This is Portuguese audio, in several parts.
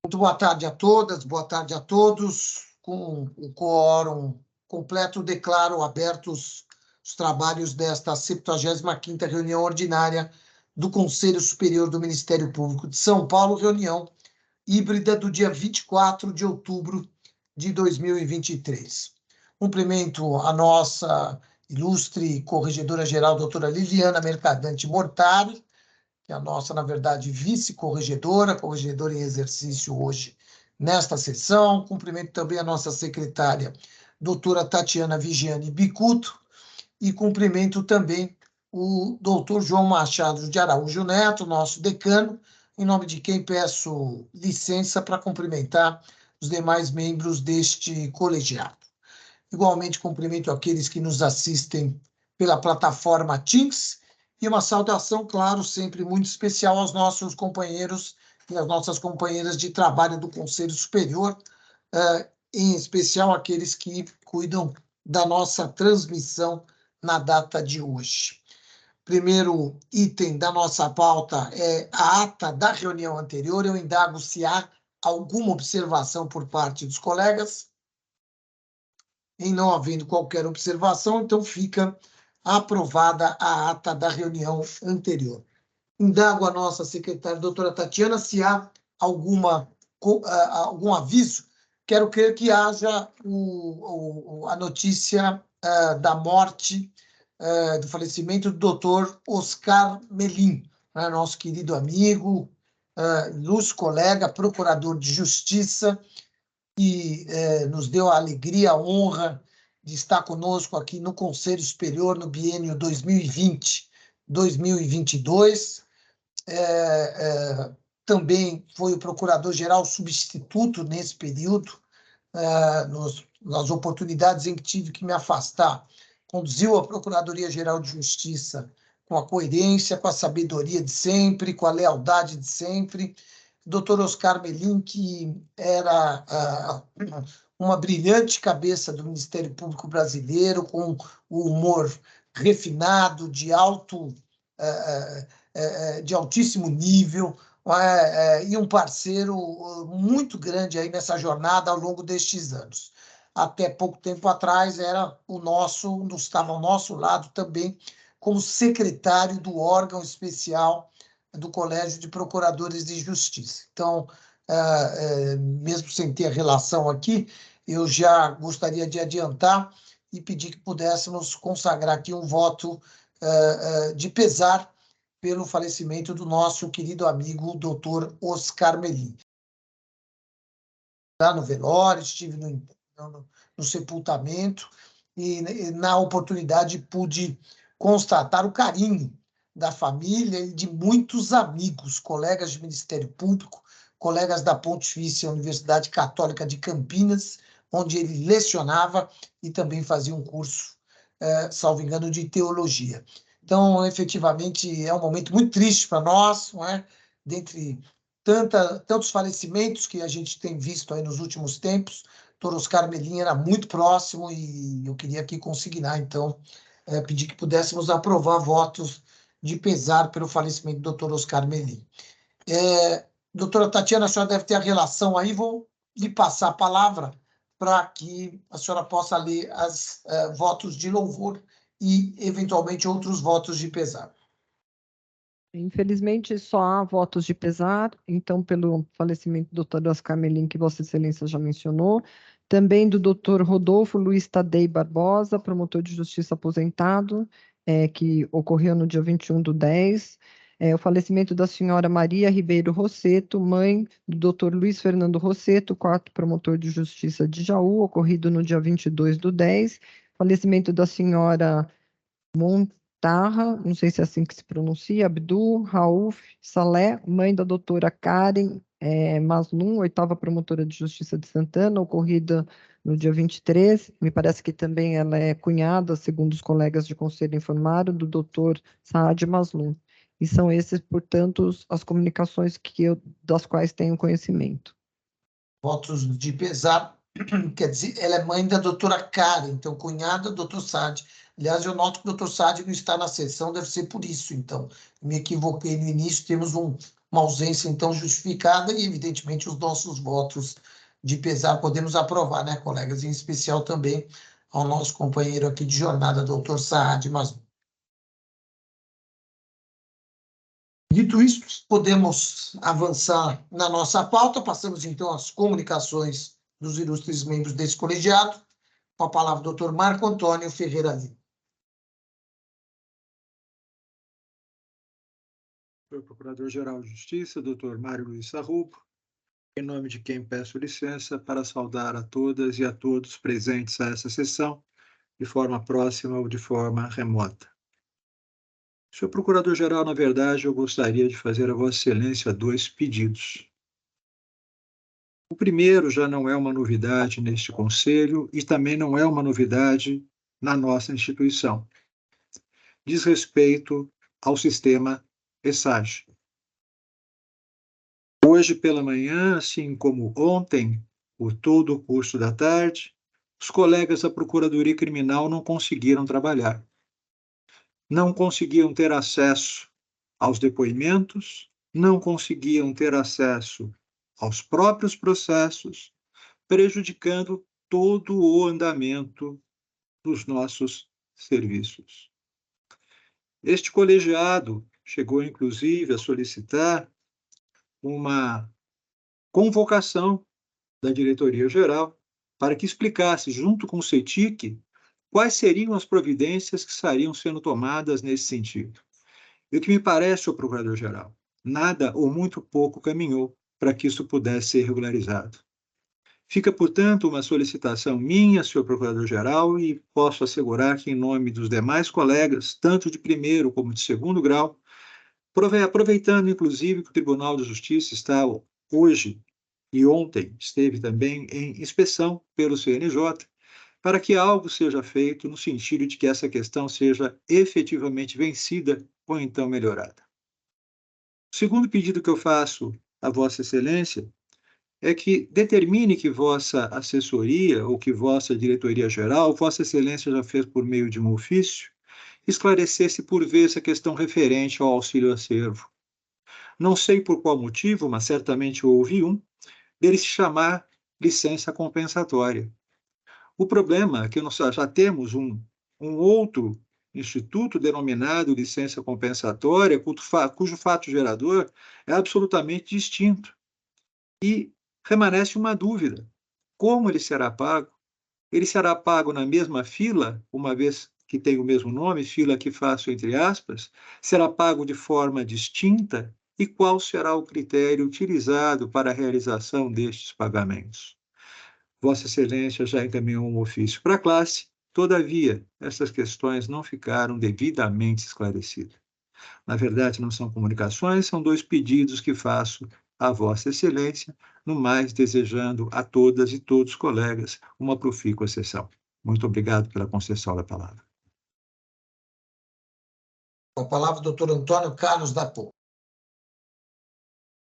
Muito boa tarde a todas, boa tarde a todos. Com o quórum completo, declaro abertos os trabalhos desta 75ª reunião ordinária do Conselho Superior do Ministério Público de São Paulo, reunião híbrida do dia 24 de outubro de 2023. Cumprimento a nossa ilustre corregedora-geral, doutora Liliana Mercadante Mortari, que é a nossa, na verdade, vice-corregedora, corregedora em exercício hoje nesta sessão. Cumprimento também a nossa secretária, doutora Tatiana Vigiane Bicuto, e cumprimento também o doutor João Machado de Araújo Neto, nosso decano, em nome de quem peço licença para cumprimentar os demais membros deste colegiado. Igualmente, cumprimento aqueles que nos assistem pela plataforma Teams, e uma saudação, claro, sempre muito especial aos nossos companheiros e às nossas companheiras de trabalho do Conselho Superior, em especial aqueles que cuidam da nossa transmissão na data de hoje. Primeiro item da nossa pauta é a ata da reunião anterior. Eu indago se há alguma observação por parte dos colegas. Em não havendo qualquer observação, então fica aprovada a ata da reunião anterior. Indago a nossa secretária, doutora Tatiana, se há algum aviso. Quero crer que haja a notícia da morte, do falecimento do doutor Oscar Melim, né, nosso querido amigo, ilustre colega, procurador de justiça, que nos deu a alegria, a honra de estar conosco aqui no Conselho Superior no biênio 2020-2022. Também foi o procurador-geral substituto nesse período, nas oportunidades em que tive que me afastar. Conduziu a Procuradoria-Geral de Justiça com a coerência, com a sabedoria de sempre, com a lealdade de sempre. Dr. Oscar Melim, que era uma brilhante cabeça do Ministério Público brasileiro, com o humor refinado, de altíssimo nível, e um parceiro muito grande aí nessa jornada ao longo destes anos. Até pouco tempo atrás estava ao nosso lado também como secretário do órgão especial do Colégio de Procuradores de Justiça. Então, mesmo sem ter a relação aqui, eu já gostaria de adiantar e pedir que pudéssemos consagrar aqui um voto de pesar pelo falecimento do nosso querido amigo, doutor Oscar Melim. Lá no velório, estive no sepultamento e, na oportunidade, pude constatar o carinho da família e de muitos amigos, colegas de Ministério Público, colegas da Pontifícia Universidade Católica de Campinas, onde ele lecionava e também fazia um curso, salvo engano, de teologia. Então, efetivamente, é um momento muito triste para nós, não é? Dentre tantos falecimentos que a gente tem visto aí nos últimos tempos, doutor Oscar Melim era muito próximo e eu queria aqui consignar, então, pedir que pudéssemos aprovar votos de pesar pelo falecimento do doutor Oscar Melim. Doutora Tatiana, a senhora deve ter a relação aí, vou lhe passar a palavra para que a senhora possa ler os votos de louvor e, eventualmente, outros votos de pesar. Infelizmente, só há votos de pesar, então, pelo falecimento do Dr. Oscar Melim, que Vossa Excelência já mencionou, também do Dr. Rodolfo Luiz Tadei Barbosa, promotor de justiça aposentado, que ocorreu no dia 21/10, o falecimento da senhora Maria Ribeiro Rosseto, mãe do Dr. Luiz Fernando Rosseto, quarto promotor de justiça de Jaú, ocorrido no dia 22/10, falecimento da senhora Montarra, não sei se é assim que se pronuncia, Abdul Rauf Saleh, mãe da doutora Karen Maslum, oitava promotora de justiça de Santana, ocorrida no dia 23, me parece que também ela é cunhada, segundo os colegas de conselho informaram, do doutor Saad Maslum. E são esses, portanto, as comunicações das quais tenho conhecimento. Votos de pesar, quer dizer, ela é mãe da doutora Karen, então cunhada do doutor Saad Aliás, eu noto que o doutor Saad não está na sessão, deve ser por isso, então. Me equivoquei no início, temos uma ausência, então, justificada e, evidentemente, os nossos votos de pesar podemos aprovar, né, colegas? Em especial também ao nosso companheiro aqui de jornada, doutor Saad Mazmum. Dito isso, podemos avançar na nossa pauta. Passamos, então, às comunicações dos ilustres membros desse colegiado. Com a palavra, o doutor Marco Antônio Ferreira Lima. Senhor Procurador-Geral de Justiça, doutor Mário Luiz Sarrubo, em nome de quem peço licença para saudar a todas e a todos presentes a essa sessão, de forma próxima ou de forma remota. Senhor Procurador-Geral, na verdade, eu gostaria de fazer a Vossa Excelência 2 pedidos. O primeiro já não é uma novidade neste Conselho e também não é uma novidade na nossa instituição. Diz respeito ao sistema ESAGE. Hoje pela manhã, assim como ontem, por todo o curso da tarde, os colegas da Procuradoria Criminal não conseguiram trabalhar. Não conseguiam ter acesso aos depoimentos, não conseguiam ter acesso aos próprios processos, prejudicando todo o andamento dos nossos serviços. Este colegiado chegou, inclusive, a solicitar uma convocação da diretoria-geral para que explicasse, junto com o CETIC, quais seriam as providências que estariam sendo tomadas nesse sentido. E o que me parece, senhor Procurador-Geral, nada ou muito pouco caminhou para que isso pudesse ser regularizado. Fica, portanto, uma solicitação minha, senhor Procurador-Geral, e posso assegurar que, em nome dos demais colegas, tanto de primeiro como de segundo grau, aproveitando, inclusive, que o Tribunal de Justiça está hoje e ontem esteve também em inspeção pelo CNJ, para que algo seja feito no sentido de que essa questão seja efetivamente vencida ou então melhorada. O segundo pedido que eu faço a Vossa Excelência é que determine que Vossa Assessoria ou que Vossa Diretoria-Geral, Vossa Excelência já fez por meio de um ofício, esclarecesse por vez a questão referente ao auxílio-acervo. Não sei por qual motivo, mas certamente houve um, dele se chamar licença compensatória. O problema é que nós já temos um outro instituto denominado licença compensatória, cujo fato gerador é absolutamente distinto. E remanesce uma dúvida: como ele será pago? Ele será pago na mesma fila, uma vez que tem o mesmo nome, fila que faço entre aspas? Será pago de forma distinta? E qual será o critério utilizado para a realização destes pagamentos? Vossa Excelência já encaminhou um ofício para a classe, todavia, essas questões não ficaram devidamente esclarecidas. Na verdade, não são comunicações, são 2 pedidos que faço a Vossa Excelência, no mais desejando a todas e todos os colegas uma profícua sessão. Muito obrigado pela concessão da palavra. Com a palavra, o doutor Antônio Carlos da Pô.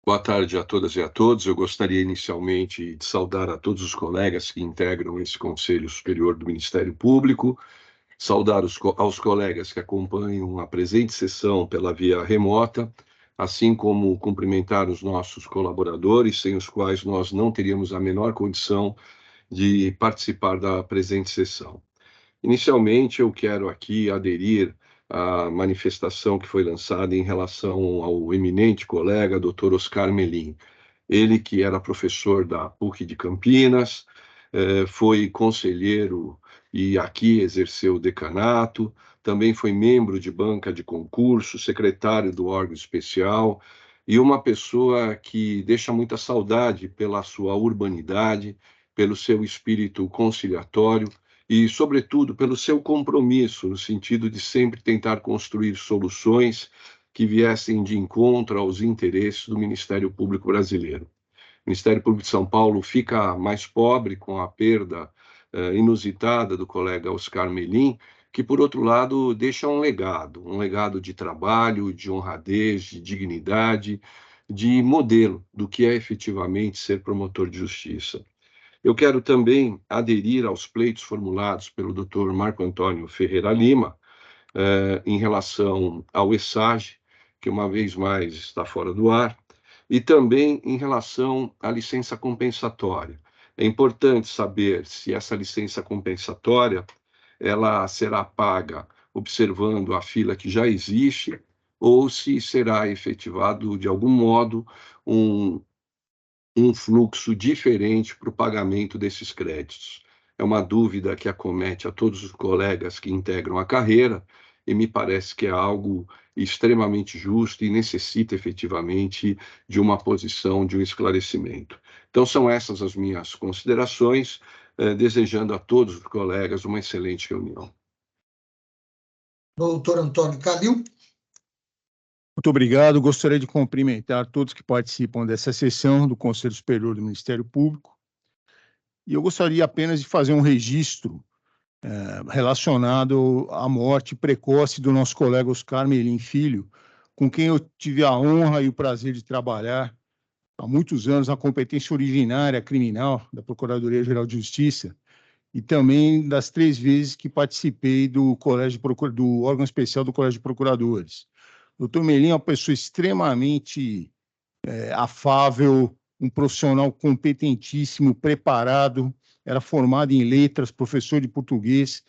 Boa tarde a todas e a todos. Eu gostaria inicialmente de saudar a todos os colegas que integram esse Conselho Superior do Ministério Público, saudar aos colegas que acompanham a presente sessão pela via remota, assim como cumprimentar os nossos colaboradores, sem os quais nós não teríamos a menor condição de participar da presente sessão. Inicialmente, eu quero aqui aderir à manifestação que foi lançada em relação ao eminente colega, Dr. Oscar Melim. Ele que era professor da PUC de Campinas, foi conselheiro e aqui exerceu o decanato, também foi membro de banca de concurso, secretário do órgão especial, e uma pessoa que deixa muita saudade pela sua urbanidade, pelo seu espírito conciliatório e, sobretudo, pelo seu compromisso, no sentido de sempre tentar construir soluções que viessem de encontro aos interesses do Ministério Público brasileiro. O Ministério Público de São Paulo fica mais pobre com a perda inusitada do colega Oscar Melim, que, por outro lado, deixa um legado de trabalho, de honradez, de dignidade, de modelo do que é efetivamente ser promotor de justiça. Eu quero também aderir aos pleitos formulados pelo Dr. Marco Antônio Ferreira Lima, em relação ao ESAGE, que uma vez mais está fora do ar, e também em relação à licença compensatória. É importante saber se essa licença compensatória ela será paga observando a fila que já existe ou se será efetivado, de algum modo, um fluxo diferente para o pagamento desses créditos. É uma dúvida que acomete a todos os colegas que integram a carreira e me parece que é algo extremamente justo e necessita efetivamente de uma posição, de um esclarecimento. Então, são essas as minhas considerações, desejando a todos os colegas uma excelente reunião. Doutor Antônio Calil. Muito obrigado. Gostaria de cumprimentar todos que participam dessa sessão do Conselho Superior do Ministério Público. E eu gostaria apenas de fazer um registro relacionado à morte precoce do nosso colega Oscar Melim Filho, com quem eu tive a honra e o prazer de trabalhar há muitos anos na competência originária criminal da Procuradoria-Geral de Justiça e também das 3 vezes que participei do órgão especial do Colégio de Procuradores. O Dr. Melim é uma pessoa extremamente afável, um profissional competentíssimo, preparado, era formado em letras, professor de português,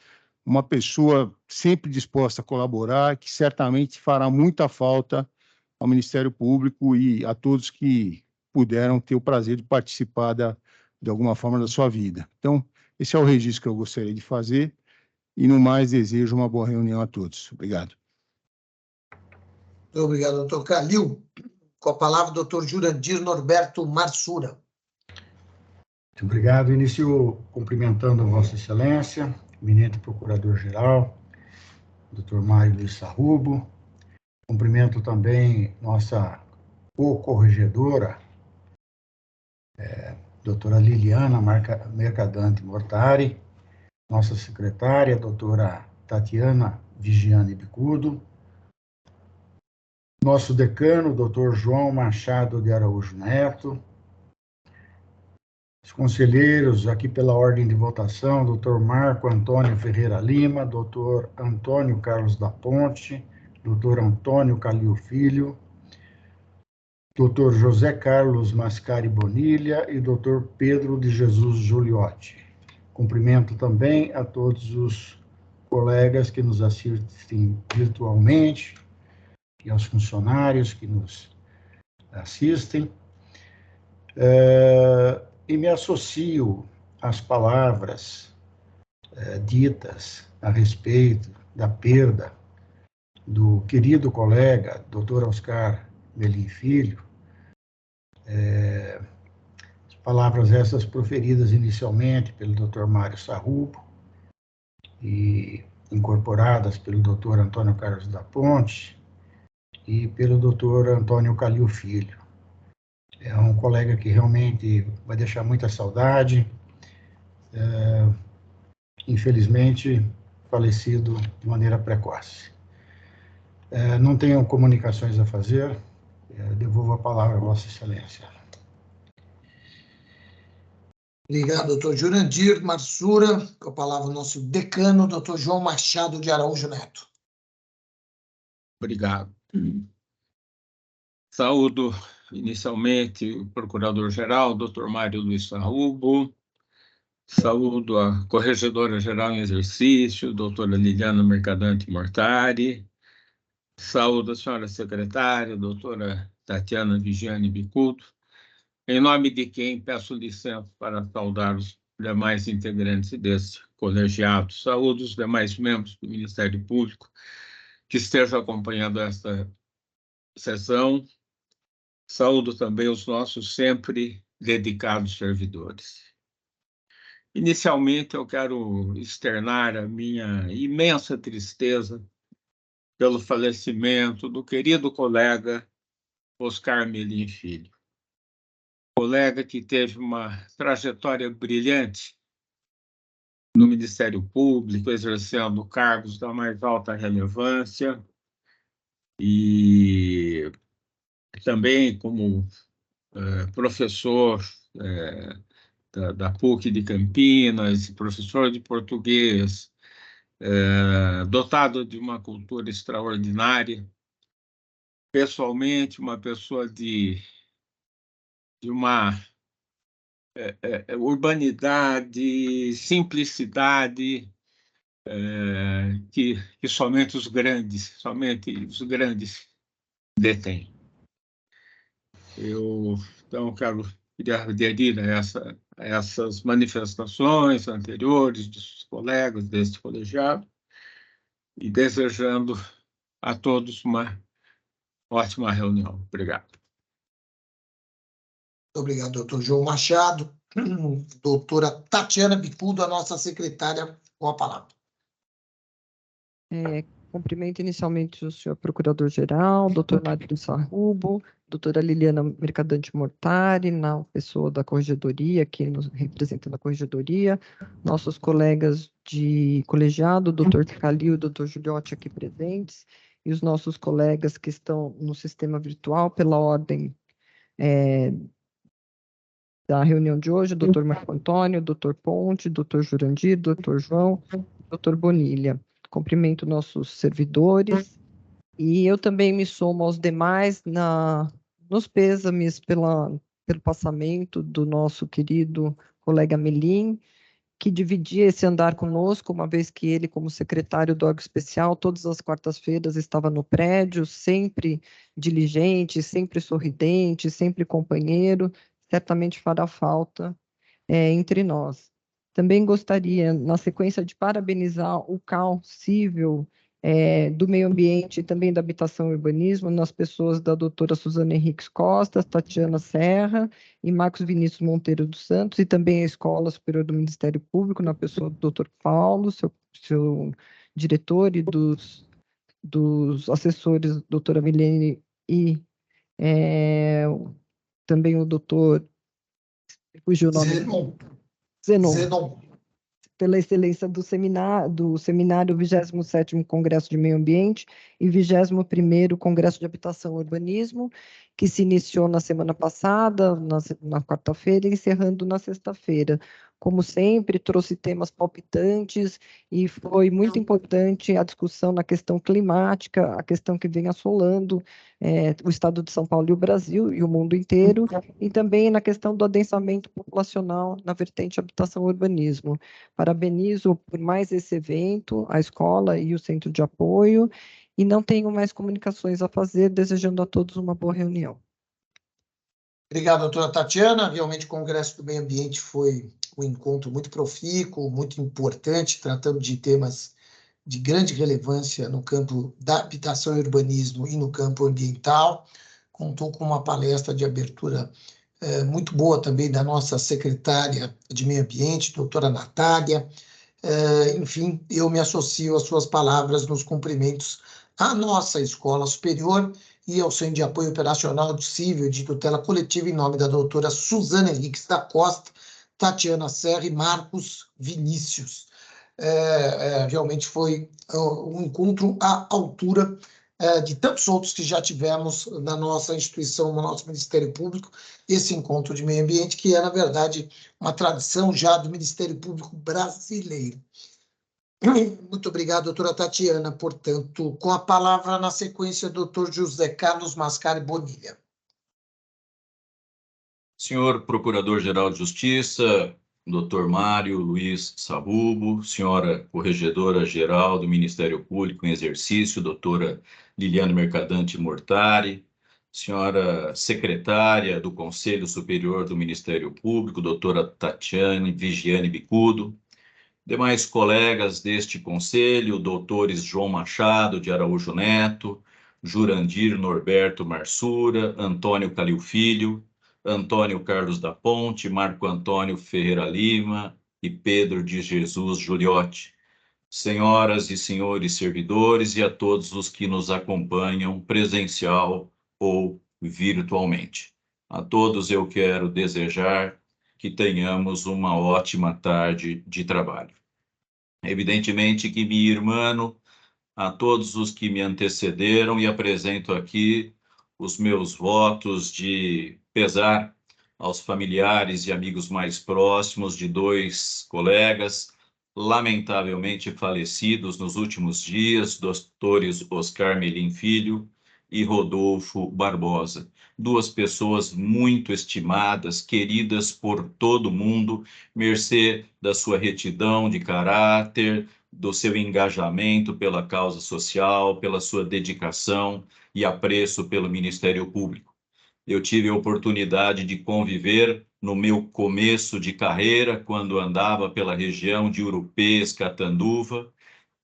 uma pessoa sempre disposta a colaborar, que certamente fará muita falta ao Ministério Público e a todos que puderam ter o prazer de participar de alguma forma da sua vida. Então, esse é o registro que eu gostaria de fazer e, no mais, desejo uma boa reunião a todos. Obrigado. Muito obrigado, doutor Calil. Com a palavra, doutor Jurandir Norberto Marsura. Muito obrigado. Inicio cumprimentando a Vossa Excelência, eminente Procurador-Geral, doutor Mário Luiz Sarrubo. Cumprimento também nossa co-corregedora, doutora Liliana Mercadante Mortari, nossa secretária, doutora Tatiana Vigiane Bicudo, nosso decano, doutor João Machado de Araújo Neto, os conselheiros, aqui pela ordem de votação, doutor Marco Antônio Ferreira Lima, doutor Antônio Carlos da Ponte, doutor Antônio Calil Filho, doutor José Carlos Mascari Bonilha e doutor Pedro de Jesus Giuliotti. Cumprimento também a todos os colegas que nos assistem virtualmente e aos funcionários que nos assistem. E me associo às palavras ditas a respeito da perda do querido colega, doutor Oscar Melim Filho, palavras essas proferidas inicialmente pelo doutor Mário Sarrubo e incorporadas pelo doutor Antônio Carlos da Ponte e pelo doutor Antônio Calil Filho. É um colega que realmente vai deixar muita saudade, infelizmente falecido de maneira precoce. Não tenho comunicações a fazer, devolvo a palavra a Vossa Excelência. Obrigado, doutor Jurandir Marsura. Com a palavra o nosso decano, doutor João Machado de Araújo Neto. Obrigado. Saúdo inicialmente o Procurador-Geral, doutor Mário Luiz Sarrubo. Saúdo a Corregedora-Geral em Exercício, doutora Liliana Mercadante Mortari. Saúdo a senhora secretária, doutora Tatiana Vigiane Bicudo. Em nome de quem peço licença para saudar os demais integrantes desse colegiado. Saúdo os demais membros do Ministério Público que estejam acompanhando esta sessão. Saúdo também os nossos sempre dedicados servidores. Inicialmente, eu quero externar a minha imensa tristeza pelo falecimento do querido colega Oscar Melim Filho. Colega que teve uma trajetória brilhante no Ministério Público, exercendo cargos da mais alta relevância e também como professor da PUC de Campinas, professor de português, dotado de uma cultura extraordinária, pessoalmente uma pessoa de uma urbanidade, simplicidade, que somente os grandes detêm. Eu, então, queria aderir a essas manifestações anteriores dos colegas deste colegiado e desejando a todos uma ótima reunião. Obrigado. Obrigado, doutor João Machado. Doutora Tatiana Bicudo, a nossa secretária, com a palavra. Cumprimento inicialmente o senhor Procurador-Geral, doutor Mário Sarrubo, doutora Liliana Mercadante Mortari, na pessoa da Corregedoria, aqui representando a Corregedoria, nossos colegas de colegiado, doutor Calil e doutor Juliotti aqui presentes, e os nossos colegas que estão no sistema virtual, pela ordem da reunião de hoje, doutor Marco Antônio, doutor Ponte, doutor Jurandir, doutor João, doutor Bonilha. Cumprimento nossos servidores e eu também me somo aos demais nos pêsames pelo passamento do nosso querido colega Melim, que dividia esse andar conosco, uma vez que ele, como secretário do órgão especial, todas as quartas-feiras estava no prédio, sempre diligente, sempre sorridente, sempre companheiro, certamente fará falta entre nós. Também gostaria, na sequência, de parabenizar o CAU Cível do Meio Ambiente e também da Habitação e Urbanismo, nas pessoas da doutora Suzana Henriques Costa, Tatiana Serra e Marcos Vinícius Monteiro dos Santos, e também a Escola Superior do Ministério Público, na pessoa do doutor Paulo, seu diretor, e dos assessores, doutora Milene e também o doutor... Fugiu o nome. Zenon, pela excelência do seminário 27º Congresso de Meio Ambiente e 21º Congresso de Habitação e Urbanismo, que se iniciou na semana passada, na quarta-feira, encerrando na sexta-feira. Como sempre, trouxe temas palpitantes e foi muito importante a discussão na questão climática, a questão que vem assolando o estado de São Paulo e o Brasil e o mundo inteiro, e também na questão do adensamento populacional na vertente habitação e urbanismo. Parabenizo por mais esse evento, a escola e o centro de apoio, e não tenho mais comunicações a fazer, desejando a todos uma boa reunião. Obrigado, doutora Tatiana. Realmente, o Congresso do Meio Ambiente foi um encontro muito profícuo, muito importante, tratando de temas de grande relevância no campo da habitação e urbanismo e no campo ambiental. Contou com uma palestra de abertura muito boa também da nossa secretária de Meio Ambiente, doutora Natália. Enfim, eu me associo às suas palavras nos cumprimentos à nossa Escola Superior e ao Centro de Apoio Operacional de Cível e de Tutela Coletiva, em nome da doutora Suzana Henriques da Costa, Tatiana Serra e Marcos Vinícius. Realmente foi um encontro à altura de tantos outros que já tivemos na nossa instituição, no nosso Ministério Público, esse encontro de meio ambiente, que é, na verdade, uma tradição já do Ministério Público brasileiro. Muito obrigado, doutora Tatiana. Portanto, com a palavra, na sequência, doutor José Carlos Mascari Bonilha. Senhor Procurador-Geral de Justiça, doutor Mário Luiz Sarrubo, senhora Corregedora-Geral do Ministério Público em exercício, doutora Liliana Mercadante Mortari, senhora Secretária do Conselho Superior do Ministério Público, doutora Tatiana Vigiane Bicudo, demais colegas deste conselho, doutores João Machado de Araújo Neto, Jurandir Norberto Marsura, Antônio Calil Filho, Antônio Carlos da Ponte, Marco Antônio Ferreira Lima e Pedro de Jesus Juliotti, senhoras e senhores servidores e a todos os que nos acompanham presencial ou virtualmente. A todos eu quero desejar que tenhamos uma ótima tarde de trabalho. Evidentemente que me irmano a todos os que me antecederam e apresento aqui os meus votos de pesar aos familiares e amigos mais próximos de dois colegas, lamentavelmente falecidos nos últimos dias, doutores Oscar Melim Filho e Rodolfo Barbosa. Duas pessoas muito estimadas, queridas por todo mundo, mercê da sua retidão de caráter, do seu engajamento pela causa social, pela sua dedicação e apreço pelo Ministério Público. Eu tive a oportunidade de conviver no meu começo de carreira, quando andava pela região de Urupês, Catanduva,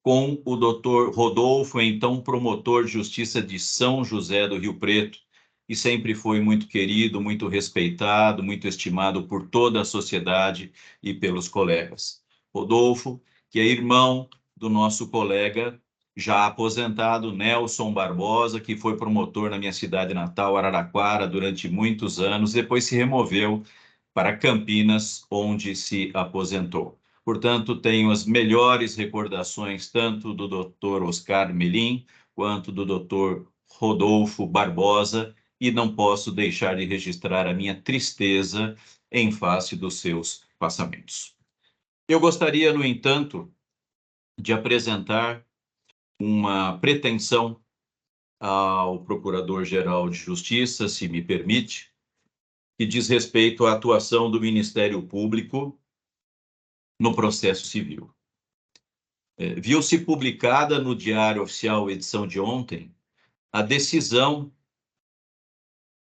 com o doutor Rodolfo, então promotor de justiça de São José do Rio Preto, e sempre foi muito querido, muito respeitado, muito estimado por toda a sociedade e pelos colegas. Rodolfo, que é irmão do nosso colega já aposentado, Nelson Barbosa, que foi promotor na minha cidade natal, Araraquara, durante muitos anos, depois se removeu para Campinas, onde se aposentou. Portanto, tenho as melhores recordações tanto do Dr. Oscar Melim quanto do Dr. Rodolfo Barbosa, e não posso deixar de registrar a minha tristeza em face dos seus passamentos. Eu gostaria, no entanto, de apresentar uma pretensão ao Procurador-Geral de Justiça, se me permite, que diz respeito à atuação do Ministério Público no processo civil. Viu-se publicada no Diário Oficial, edição de ontem, a decisão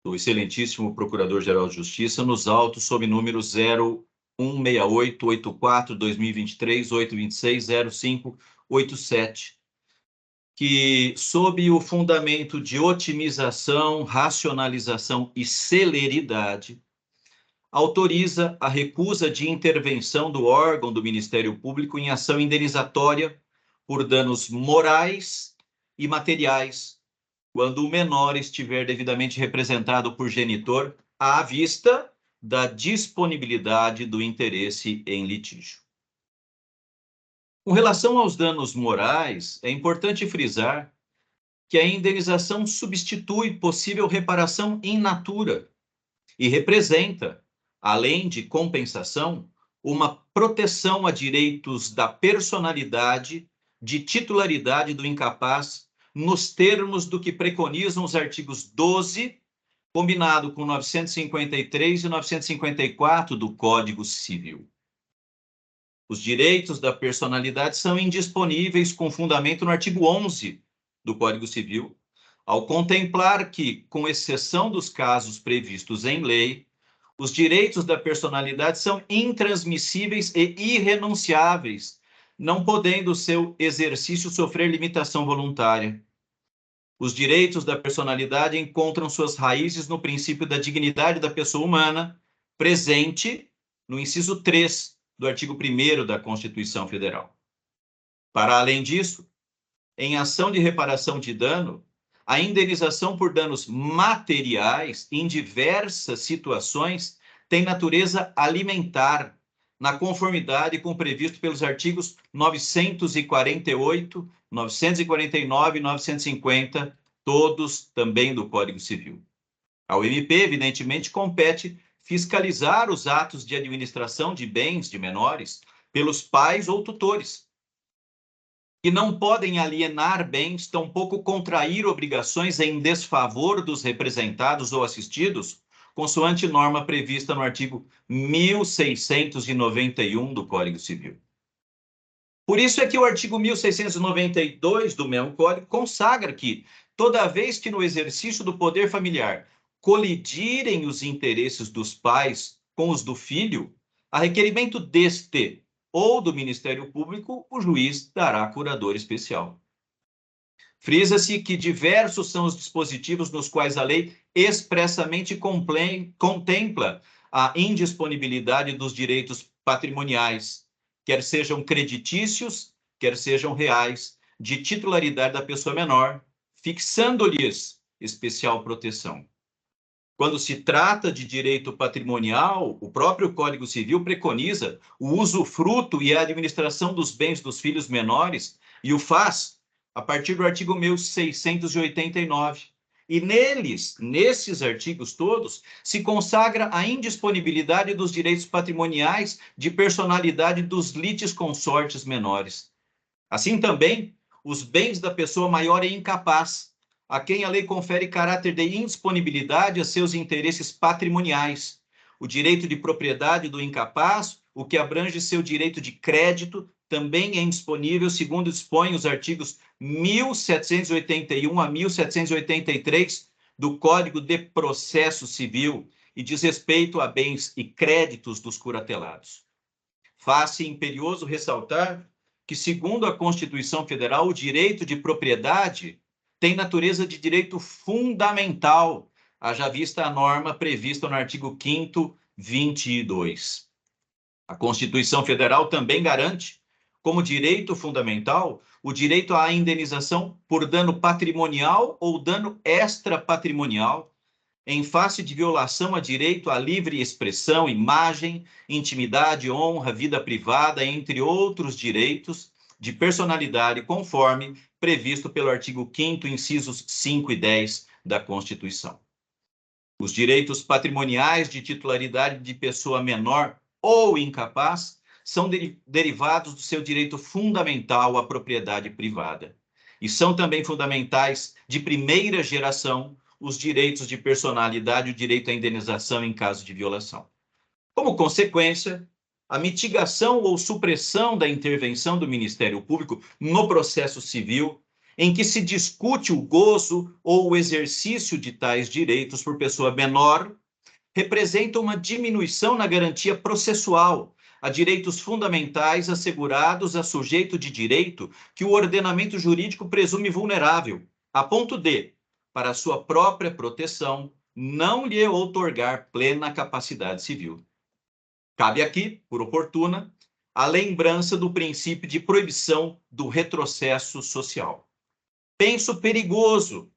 do excelentíssimo Procurador-Geral de Justiça nos autos sob número 016884-2023-826-0587, que, sob o fundamento de otimização, racionalização e celeridade, autoriza a recusa de intervenção do órgão do Ministério Público em ação indenizatória por danos morais e materiais, quando o menor estiver devidamente representado por genitor à vista da disponibilidade do interesse em litígio. Com relação aos danos morais, é importante frisar que a indenização substitui possível reparação in natura e representa, além de compensação, uma proteção a direitos da personalidade, de titularidade do incapaz, nos termos do que preconizam os artigos 12, combinado com 953 e 954 do Código Civil. Os direitos da personalidade são indisponíveis com fundamento no artigo 11 do Código Civil, ao contemplar que, com exceção dos casos previstos em lei, os direitos da personalidade são intransmissíveis e irrenunciáveis, não podendo o seu exercício sofrer limitação voluntária. Os direitos da personalidade encontram suas raízes no princípio da dignidade da pessoa humana, presente no inciso 3 do artigo 1º da Constituição Federal. Para além disso, em ação de reparação de dano, a indenização por danos materiais em diversas situações tem natureza alimentar, na conformidade com o previsto pelos artigos 948, 949 e 950, todos também do Código Civil. Ao MP, evidentemente, compete fiscalizar os atos de administração de bens de menores pelos pais ou tutores, que não podem alienar bens, tampouco contrair obrigações em desfavor dos representados ou assistidos, consoante norma prevista no artigo 1691 do Código Civil. Por isso é que o artigo 1692 do mesmo Código consagra que, toda vez que no exercício do poder familiar colidirem os interesses dos pais com os do filho, a requerimento deste ou do Ministério Público, o juiz dará curador especial. Frisa-se que diversos são os dispositivos nos quais a lei expressamente contempla a indisponibilidade dos direitos patrimoniais, quer sejam creditícios, quer sejam reais, de titularidade da pessoa menor, fixando-lhes especial proteção. Quando se trata de direito patrimonial, o próprio Código Civil preconiza o usufruto e a administração dos bens dos filhos menores e o faz a partir do artigo 1689, E nesses artigos todos, se consagra a indisponibilidade dos direitos patrimoniais de personalidade dos litisconsortes menores. Assim também, os bens da pessoa maior e incapaz, a quem a lei confere caráter de indisponibilidade a seus interesses patrimoniais. O direito de propriedade do incapaz, o que abrange seu direito de crédito, também é indisponível, segundo dispõem os artigos 1781 a 1783 do Código de Processo Civil e diz respeito a bens e créditos dos curatelados. Faz-se imperioso ressaltar que, segundo a Constituição Federal, o direito de propriedade tem natureza de direito fundamental, haja vista a norma prevista no artigo 5º, 22. A Constituição Federal também garante, como direito fundamental, o direito à indenização por dano patrimonial ou dano extrapatrimonial, em face de violação a direito à livre expressão, imagem, intimidade, honra, vida privada, entre outros direitos de personalidade, conforme previsto pelo artigo 5º, incisos 5 e 10 da Constituição. Os direitos patrimoniais de titularidade de pessoa menor ou incapaz são derivados do seu direito fundamental à propriedade privada. E são também fundamentais de primeira geração os direitos de personalidade e o direito à indenização em caso de violação. Como consequência, a mitigação ou supressão da intervenção do Ministério Público no processo civil, em que se discute o gozo ou o exercício de tais direitos por pessoa menor, representa uma diminuição na garantia processual a direitos fundamentais assegurados a sujeito de direito que o ordenamento jurídico presume vulnerável, a ponto de, para sua própria proteção, não lhe outorgar plena capacidade civil. Cabe aqui, por oportuna, a lembrança do princípio de proibição do retrocesso social. Penso perigoso,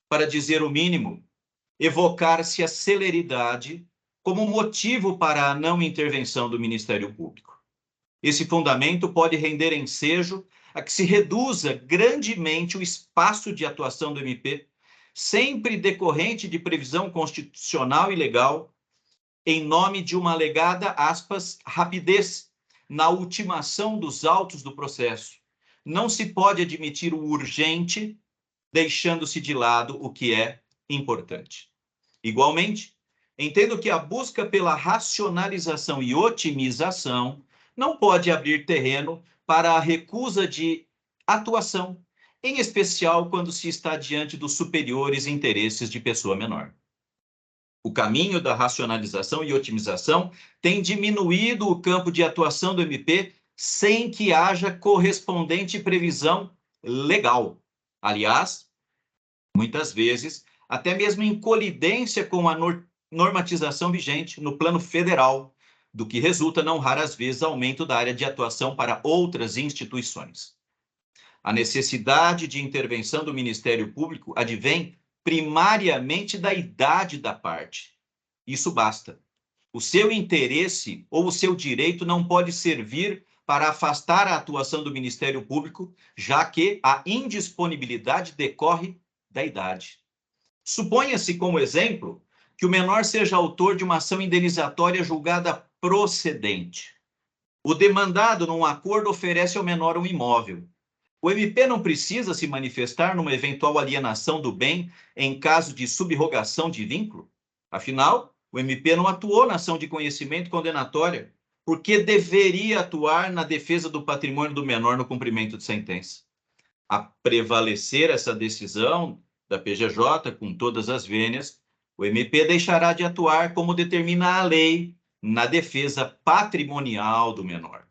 para dizer o mínimo, evocar-se a celeridade como motivo para a não intervenção do Ministério Público. Esse fundamento pode render ensejo a que se reduza grandemente o espaço de atuação do MP, sempre decorrente de previsão constitucional e legal, em nome de uma alegada, aspas, rapidez na ultimação dos autos do processo. Não se pode admitir o urgente, deixando-se de lado o que é importante. Igualmente, entendo que a busca pela racionalização e otimização não pode abrir terreno para a recusa de atuação, em especial quando se está diante dos superiores interesses de pessoa menor. O caminho da racionalização e otimização tem diminuído o campo de atuação do MP sem que haja correspondente previsão legal. Aliás, muitas vezes, até mesmo em colidência com a normatização vigente no plano federal, do que resulta, não raras vezes, aumento da área de atuação para outras instituições. A necessidade de intervenção do Ministério Público advém primariamente da idade da parte. Isso basta. O seu interesse ou o seu direito não pode servir para afastar a atuação do Ministério Público, já que a indisponibilidade decorre da idade. Suponha-se, como exemplo, que o menor seja autor de uma ação indenizatória julgada procedente. O demandado, num acordo, oferece ao menor um imóvel. O MP não precisa se manifestar numa eventual alienação do bem em caso de subrogação de vínculo? Afinal, o MP não atuou na ação de conhecimento condenatória, porque deveria atuar na defesa do patrimônio do menor no cumprimento de sentença. A prevalecer essa decisão da PGJ, com todas as vênias, o MP deixará de atuar como determina a lei na defesa patrimonial do menor.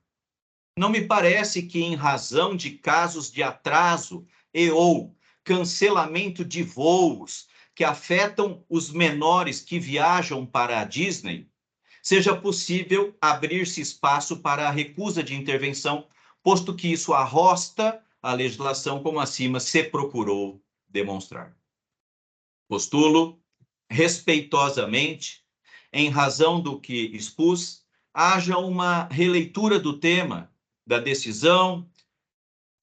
Não me parece que, em razão de casos de atraso e ou cancelamento de voos que afetam os menores que viajam para a Disney, seja possível abrir-se espaço para a recusa de intervenção, posto que isso arrosta a legislação, como acima se procurou demonstrar. Postulo, respeitosamente, em razão do que expus, haja uma releitura do tema da decisão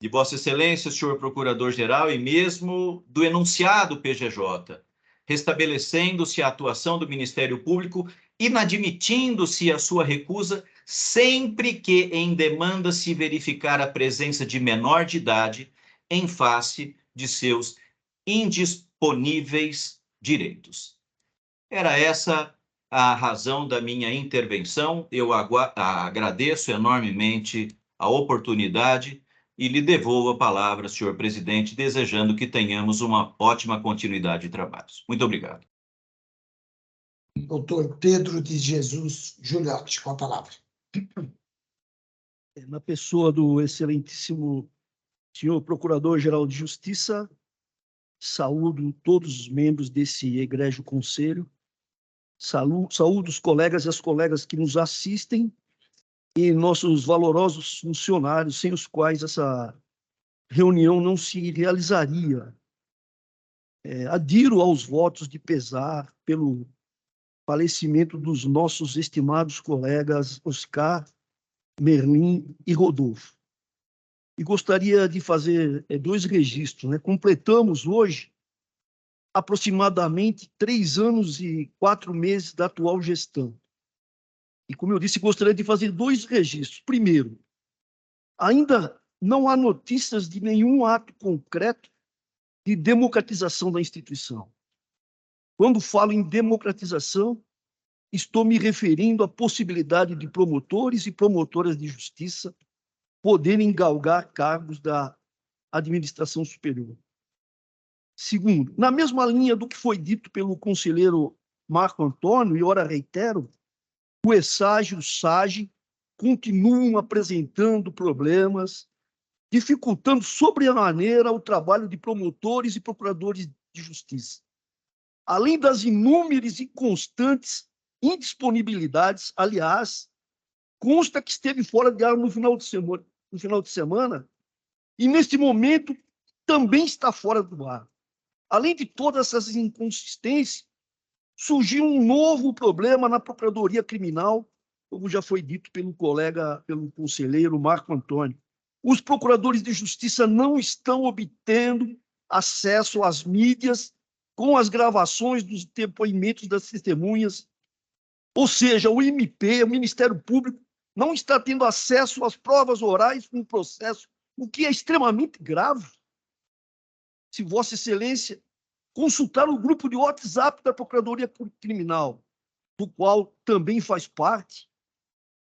de Vossa Excelência, senhor Procurador-Geral, e mesmo do enunciado PGJ, restabelecendo-se a atuação do Ministério Público, inadmitindo-se a sua recusa sempre que em demanda se verificar a presença de menor de idade em face de seus indisponíveis direitos. Era essa a razão da minha intervenção. Eu agradeço enormemente a oportunidade e lhe devolvo a palavra, senhor presidente, desejando que tenhamos uma ótima continuidade de trabalhos. Muito obrigado. Doutor Pedro de Jesus Giuliotti, com a palavra. Na pessoa do excelentíssimo senhor Procurador-Geral de Justiça, saúdo todos os membros desse egrégio conselho, saúdo os colegas e as colegas que nos assistem e nossos valorosos funcionários, sem os quais essa reunião não se realizaria. Adiro aos votos de pesar pelo falecimento dos nossos estimados colegas Oscar, Merlin e Rodolfo. E gostaria de fazer 2 registros, né? Completamos hoje aproximadamente 3 anos e 4 meses da atual gestão. E, como eu disse, gostaria de fazer 2 registros. Primeiro, ainda não há notícias de nenhum ato concreto de democratização da instituição. Quando falo em democratização, estou me referindo à possibilidade de promotores e promotoras de justiça poderem galgar cargos da administração superior. Segundo, na mesma linha do que foi dito pelo conselheiro Marco Antônio, e ora reitero, o ESAGE e o SAGE continuam apresentando problemas, dificultando sobremaneira o trabalho de promotores e procuradores de justiça. Além das inúmeras e constantes indisponibilidades, aliás, consta que esteve fora de ar no final de semana, e neste momento também está fora do ar. Além de todas essas inconsistências, surgiu um novo problema na Procuradoria Criminal, como já foi dito pelo conselheiro Marco Antônio. Os procuradores de justiça não estão obtendo acesso às mídias com as gravações dos depoimentos das testemunhas. Ou seja, o MP, o Ministério Público, não está tendo acesso às provas orais no processo, o que é extremamente grave. Se Vossa Excelência consultar o grupo de WhatsApp da Procuradoria Criminal, do qual também faz parte,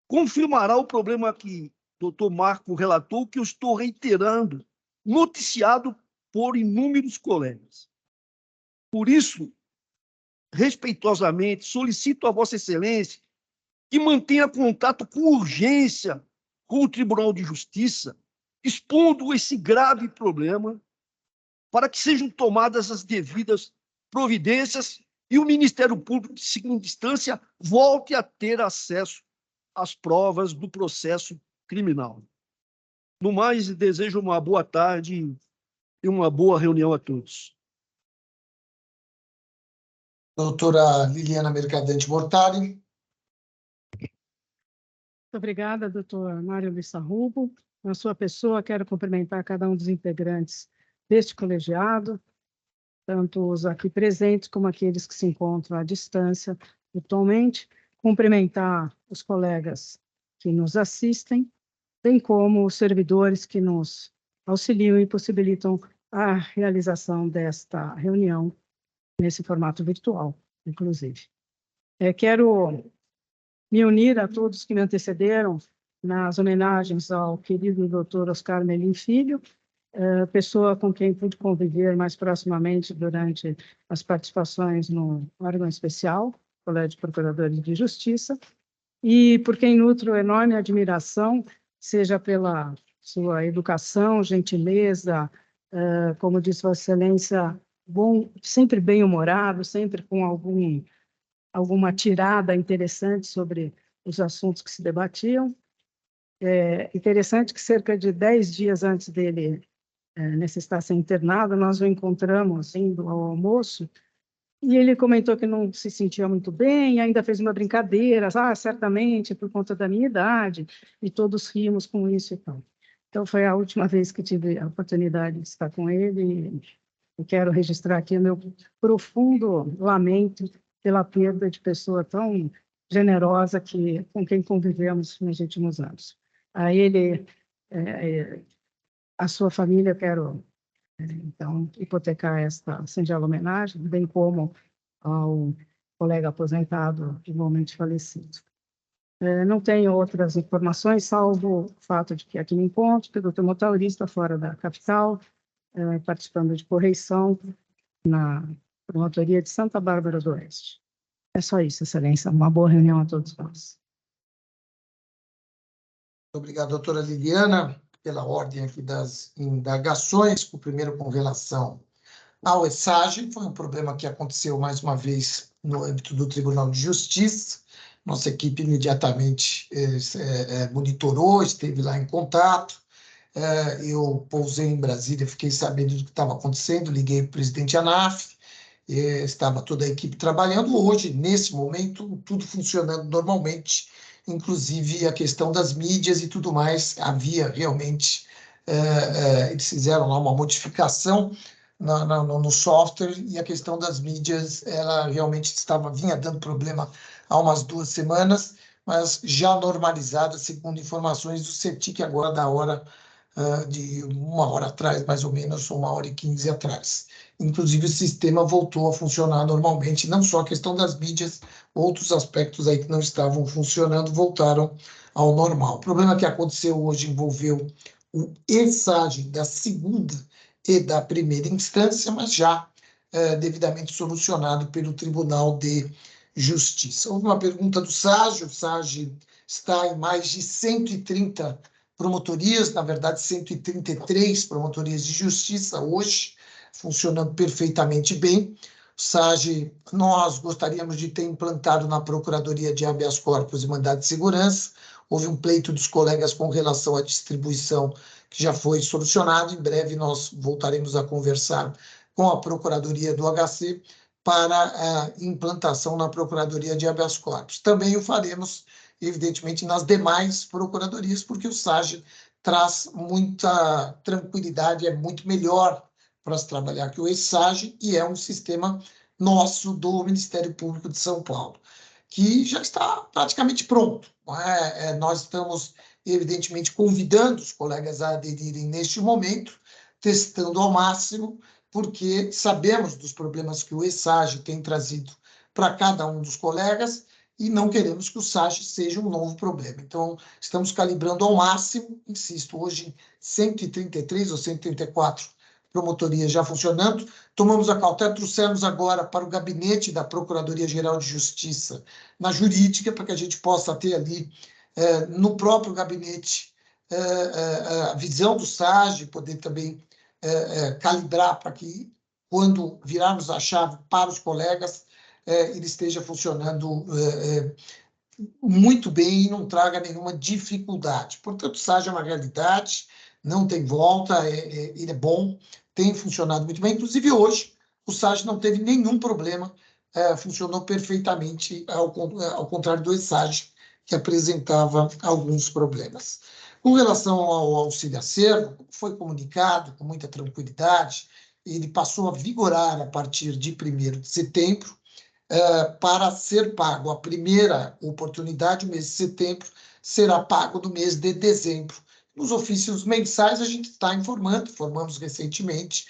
confirmará o problema que o doutor Marco relatou, que eu estou reiterando, noticiado por inúmeros colegas. Por isso, respeitosamente, solicito a Vossa Excelência que mantenha contato com urgência com o Tribunal de Justiça, expondo esse grave problema, para que sejam tomadas as devidas providências e o Ministério Público, de segunda instância, volte a ter acesso às provas do processo criminal. No mais, desejo uma boa tarde e uma boa reunião a todos. Doutora Liliana Mercadante Mortari. Muito obrigada, doutor Mário Luiz Sarrubo. Na sua pessoa, quero cumprimentar cada um dos integrantes deste colegiado, tanto os aqui presentes como aqueles que se encontram à distância virtualmente, cumprimentar os colegas que nos assistem, bem como os servidores que nos auxiliam e possibilitam a realização desta reunião nesse formato virtual, inclusive. Quero me unir a todos que me antecederam nas homenagens ao querido doutor Oscar Merlin Filho, pessoa com quem pude conviver mais proximamente durante as participações no órgão especial, Colégio de Procuradores de Justiça, e por quem nutro enorme admiração, seja pela sua educação, gentileza, como disse Vossa Excelência, sempre bem-humorado, sempre com alguma tirada interessante sobre os assuntos que se debatiam. Interessante que cerca de 10 dias antes dele necessitar ser internado, nós o encontramos indo ao almoço, e ele comentou que não se sentia muito bem, ainda fez uma brincadeira, certamente por conta da minha idade, e todos rimos com isso e tal. Então, foi a última vez que tive a oportunidade de estar com ele, Eu quero registrar aqui o meu profundo lamento pela perda de pessoa tão generosa com quem convivemos nos últimos anos. A ele, a sua família, eu quero, então, hipotecar esta singela homenagem, bem como ao colega aposentado, igualmente falecido. Não tenho outras informações, salvo o fato de que aqui me encontro, piloto motorista fora da capital, participando de correição na promotoria de Santa Bárbara do Oeste. É só isso, Excelência. Uma boa reunião a todos nós. Obrigado, doutora Liliana, pela ordem aqui das indagações. O primeiro com relação ao ESAGE, foi um problema que aconteceu mais uma vez no âmbito do Tribunal de Justiça. Nossa equipe imediatamente monitorou, esteve lá em contato. Eu pousei em Brasília, fiquei sabendo do que estava acontecendo, liguei para o presidente ANAF, estava toda a equipe trabalhando. Hoje, nesse momento, tudo funcionando normalmente, inclusive a questão das mídias e tudo mais. Havia realmente, eles fizeram lá uma modificação no software, e a questão das mídias, ela realmente vinha dando problema há umas 2 semanas, mas já normalizada, segundo informações do CETIC, agora da hora de 1 hora atrás, mais ou menos, 1h15 atrás. Inclusive, o sistema voltou a funcionar normalmente, não só a questão das mídias, outros aspectos aí que não estavam funcionando voltaram ao normal. O problema que aconteceu hoje envolveu o ESAGE da segunda e da primeira instância, mas já devidamente solucionado pelo Tribunal de Justiça. Houve uma pergunta do SAGE. O SAGE está em mais de 130 promotorias, na verdade 133 promotorias de justiça hoje, funcionando perfeitamente bem. O SAGE, nós gostaríamos de ter implantado na Procuradoria de Habeas Corpus e Mandado de Segurança. Houve um pleito dos colegas com relação à distribuição, que já foi solucionado. Em breve nós voltaremos a conversar com a Procuradoria do HC para a implantação na Procuradoria de Habeas Corpus. Também o faremos, evidentemente, nas demais procuradorias, porque o SAGE traz muita tranquilidade, é muito melhor para se trabalhar que o ESAGE, e é um sistema nosso do Ministério Público de São Paulo, que já está praticamente pronto. Nós estamos, evidentemente, convidando os colegas a aderirem neste momento, testando ao máximo, porque sabemos dos problemas que o ESAGE tem trazido para cada um dos colegas, e não queremos que o SAGE seja um novo problema. Então, estamos calibrando ao máximo, insisto, hoje 133 ou 134 promotorias já funcionando. Tomamos a cautela, trouxemos agora para o gabinete da Procuradoria-Geral de Justiça, na jurídica, para que a gente possa ter ali, no próprio gabinete, a visão do SAGE, poder também calibrar para que, quando virarmos a chave para os colegas, ele esteja funcionando muito bem e não traga nenhuma dificuldade. Portanto, o SAGE é uma realidade, não tem volta, ele é bom, tem funcionado muito bem. Inclusive, hoje, o SAGE não teve nenhum problema, funcionou perfeitamente, ao contrário do ESAGE, que apresentava alguns problemas. Com relação ao auxílio-acervo, foi comunicado com muita tranquilidade, ele passou a vigorar a partir de 1º de setembro, para ser pago a primeira oportunidade, o mês de setembro, será pago no mês de dezembro. Nos ofícios mensais, a gente está informamos recentemente,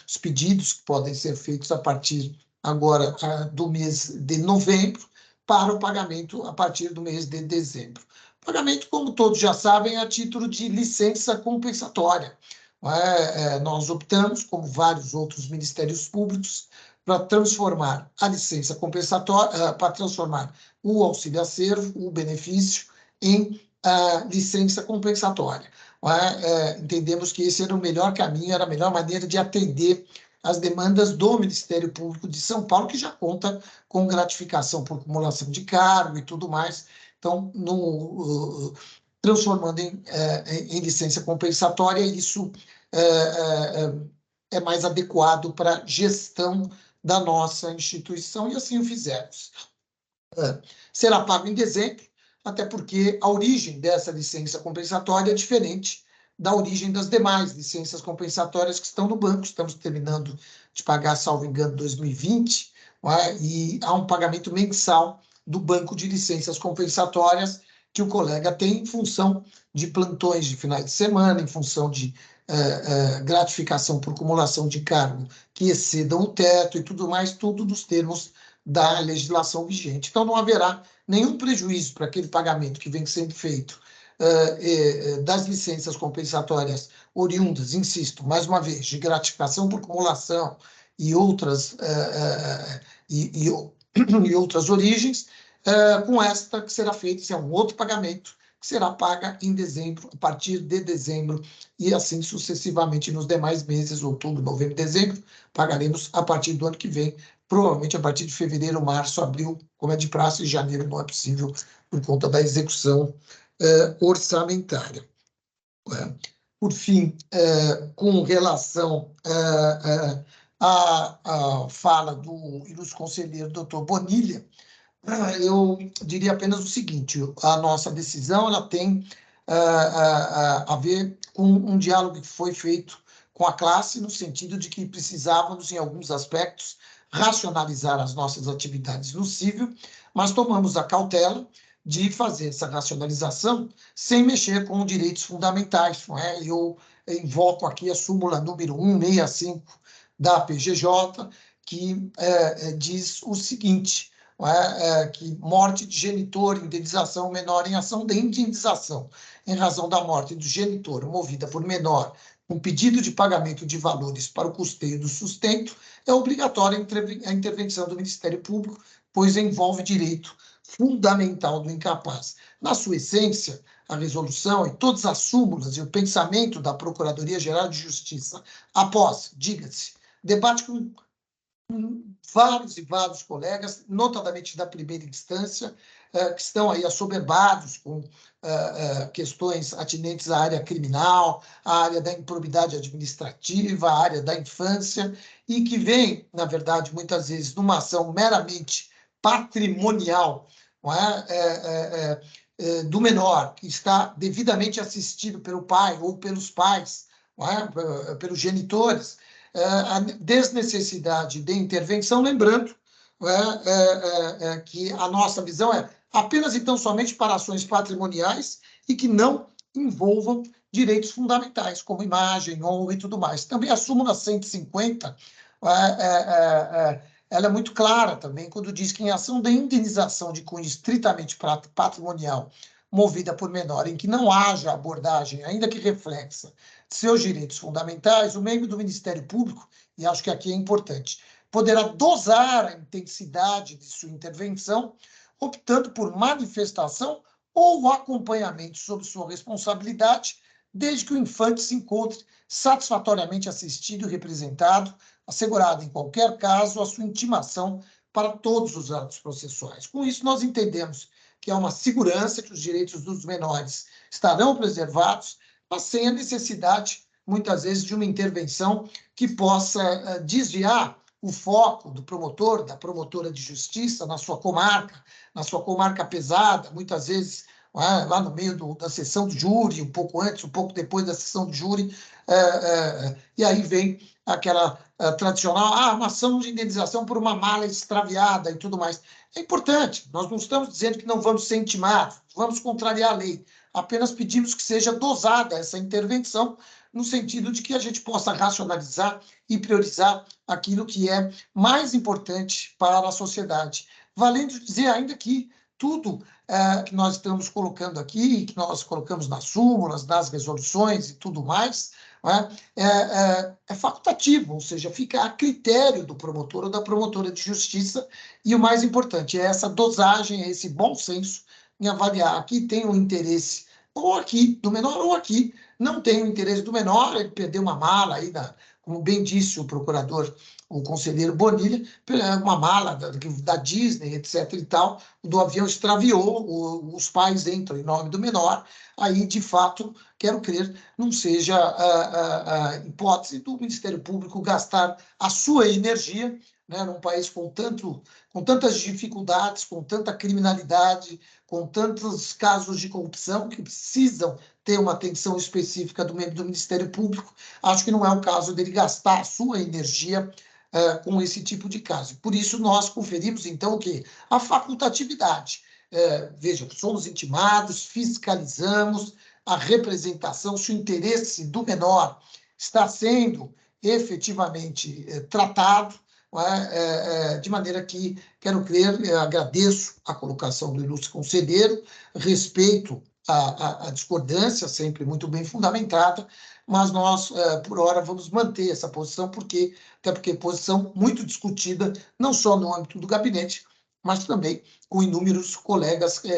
os pedidos que podem ser feitos a partir agora do mês de novembro, para o pagamento a partir do mês de dezembro. O pagamento, como todos já sabem, é a título de licença compensatória. Nós optamos, como vários outros ministérios públicos, para transformar a licença compensatória, para transformar o auxílio-acervo, o benefício, em licença compensatória. Entendemos que esse era o melhor caminho, era a melhor maneira de atender as demandas do Ministério Público de São Paulo, que já conta com gratificação por acumulação de cargo e tudo mais. Então, transformando em licença compensatória, isso é mais adequado para a gestão da nossa instituição, e assim o fizemos. Será pago em dezembro, até porque a origem dessa licença compensatória é diferente da origem das demais licenças compensatórias que estão no banco. Estamos terminando de pagar, salvo engano, 2020, e há um pagamento mensal do banco de licenças compensatórias que o colega tem em função de plantões de finais de semana, em função de gratificação por acumulação de cargo que excedam o teto e tudo mais, tudo nos termos da legislação vigente. Então, não haverá nenhum prejuízo para aquele pagamento que vem sendo feito das licenças compensatórias oriundas, insisto, mais uma vez, de gratificação por acumulação e outras, e outras origens, com esta que será feita, se é um outro pagamento, que será paga em dezembro, a partir de dezembro, e assim sucessivamente nos demais meses, outubro, novembro, dezembro, pagaremos a partir do ano que vem, provavelmente a partir de fevereiro, março, abril, como é de praxe, em janeiro não é possível, por conta da execução orçamentária. Por fim, com relação à fala do ilustre conselheiro doutor Bonilha, eu diria apenas o seguinte: a nossa decisão ela tem a ver com um diálogo que foi feito com a classe, no sentido de que precisávamos, em alguns aspectos, racionalizar as nossas atividades no cível, mas tomamos a cautela de fazer essa racionalização sem mexer com direitos fundamentais. Não é? Eu invoco aqui a súmula número 165 da PGJ, que diz o seguinte: que morte de genitor, indenização menor em ação de indenização em razão da morte do genitor movida por menor com pedido de pagamento de valores para o custeio do sustento, é obrigatória a intervenção do Ministério Público, pois envolve direito fundamental do incapaz. Na sua essência, a resolução e todas as súmulas e o pensamento da Procuradoria-Geral de Justiça, após, diga-se, debate com vários e vários colegas, notadamente da primeira instância, que estão aí assoberbados com questões atinentes à área criminal, à área da improbidade administrativa, à área da infância, e que vem, na verdade, muitas vezes, numa ação meramente patrimonial, não é? Do menor, que está devidamente assistido pelo pai ou pelos pais, não é? Pelos genitores, a desnecessidade de intervenção, lembrando que a nossa visão é apenas e tão somente para ações patrimoniais e que não envolvam direitos fundamentais, como imagem, honra e tudo mais. Também a súmula 150, ela é muito clara também, quando diz que em ação de indenização de cunho estritamente patrimonial, movida por menor, em que não haja abordagem, ainda que reflexa, de seus direitos fundamentais, o membro do Ministério Público, e acho que aqui é importante, poderá dosar a intensidade de sua intervenção, optando por manifestação ou acompanhamento sob sua responsabilidade, desde que o infante se encontre satisfatoriamente assistido e representado, assegurado, em qualquer caso, a sua intimação para todos os atos processuais. Com isso, nós entendemos que há uma segurança que os direitos dos menores estarão preservados, mas sem a necessidade, muitas vezes, de uma intervenção que possa desviar o foco do promotor, da promotora de justiça na sua comarca pesada, muitas vezes lá no meio da sessão do júri, um pouco antes, um pouco depois da sessão do júri, e aí vem aquela tradicional, uma ação de indenização por uma mala extraviada e tudo mais. É importante, nós não estamos dizendo que não vamos ser intimados, vamos contrariar a lei, apenas pedimos que seja dosada essa intervenção, no sentido de que a gente possa racionalizar e priorizar aquilo que é mais importante para a sociedade. Valendo dizer ainda que tudo que nós estamos colocando aqui, que nós colocamos nas súmulas, nas resoluções e tudo mais, é facultativo, ou seja, fica a critério do promotor ou da promotora de justiça, e o mais importante é essa dosagem, é esse bom senso em avaliar aqui tem um interesse ou aqui do menor ou aqui não tem o interesse do menor, ele perdeu uma mala aí, como bem disse o procurador, o conselheiro Bonilha, uma mala da Disney, etc. e tal, do avião extraviou, os pais entram em nome do menor, aí, de fato, quero crer, não seja a hipótese do Ministério Público gastar a sua energia, né, num país com tantas dificuldades, com tanta criminalidade, com tantos casos de corrupção que precisam ter uma atenção específica do membro do Ministério Público, acho que não é o caso dele gastar a sua energia com esse tipo de caso. Por isso, nós conferimos, então, o quê? A facultatividade. Vejam, somos intimados, fiscalizamos a representação, se o interesse do menor está sendo efetivamente tratado, de maneira que, quero crer, agradeço a colocação do ilustre conselheiro, respeito a discordância, sempre muito bem fundamentada, mas nós, por hora, vamos manter essa posição, até porque é posição muito discutida, não só no âmbito do gabinete, mas também com inúmeros colegas que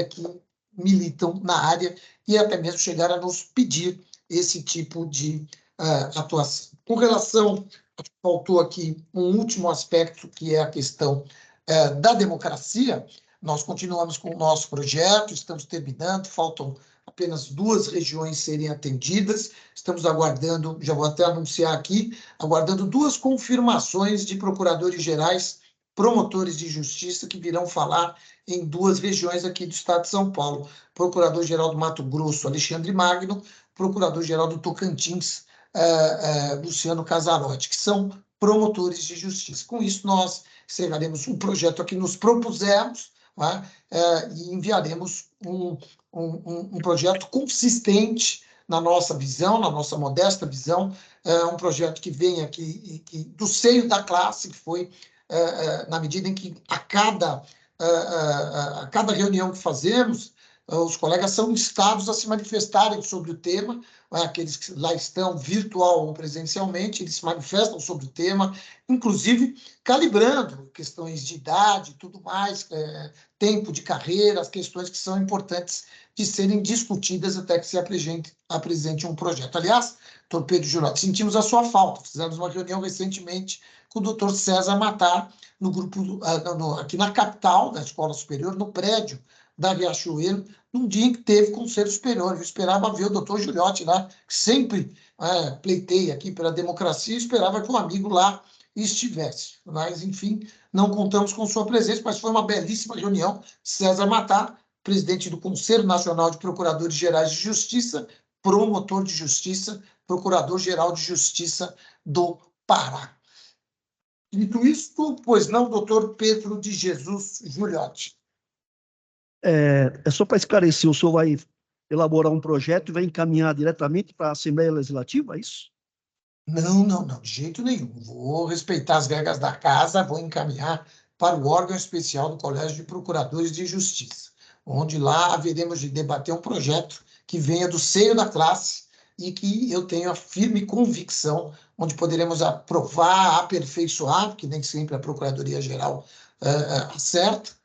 militam na área e até mesmo chegaram a nos pedir esse tipo de atuação. Com relação, faltou aqui um último aspecto, que é a questão da democracia. Nós continuamos com o nosso projeto, estamos terminando, faltam apenas 2 regiões serem atendidas, estamos aguardando, já vou até anunciar aqui, aguardando 2 confirmações de procuradores gerais, promotores de justiça, que virão falar em 2 regiões aqui do estado de São Paulo, Procurador-Geral do Mato Grosso, Alexandre Magno, Procurador-Geral do Tocantins, Luciano Casarotti, que são promotores de justiça. Com isso, nós encerraremos um projeto que nos propusemos, e enviaremos um projeto consistente na nossa visão, na nossa modesta visão, um projeto que vem aqui do seio da classe, que foi, na medida em que a cada reunião que fazemos, os colegas são instados a se manifestarem sobre o tema, aqueles que lá estão, virtual ou presencialmente, eles se manifestam sobre o tema, inclusive calibrando questões de idade e tudo mais, tempo de carreira, as questões que são importantes de serem discutidas até que se apresente um projeto. Aliás, doutor Pedro Girotti, sentimos a sua falta, fizemos uma reunião recentemente com o doutor César Matar, no grupo, aqui na capital da Escola Superior, no prédio da Riachuelo, num dia em que teve Conselho Superior. Eu esperava ver o doutor Girotti lá, que sempre pleiteia aqui pela democracia, esperava que um amigo lá estivesse. Mas, enfim, não contamos com sua presença, mas foi uma belíssima reunião. César Matar, presidente do Conselho Nacional de Procuradores Gerais de Justiça, promotor de justiça, Procurador-Geral de Justiça do Pará. Dito isto, pois não, doutor Pedro de Jesus Giuliotti. É só para esclarecer, o senhor vai elaborar um projeto e vai encaminhar diretamente para a Assembleia Legislativa, é isso? Não, de jeito nenhum. Vou respeitar as regras da casa, vou encaminhar para o órgão especial do Colégio de Procuradores de Justiça, onde lá haveremos de debater um projeto que venha do seio da classe e que eu tenho a firme convicção, onde poderemos aprovar, aperfeiçoar, porque nem sempre a Procuradoria-Geral acerta,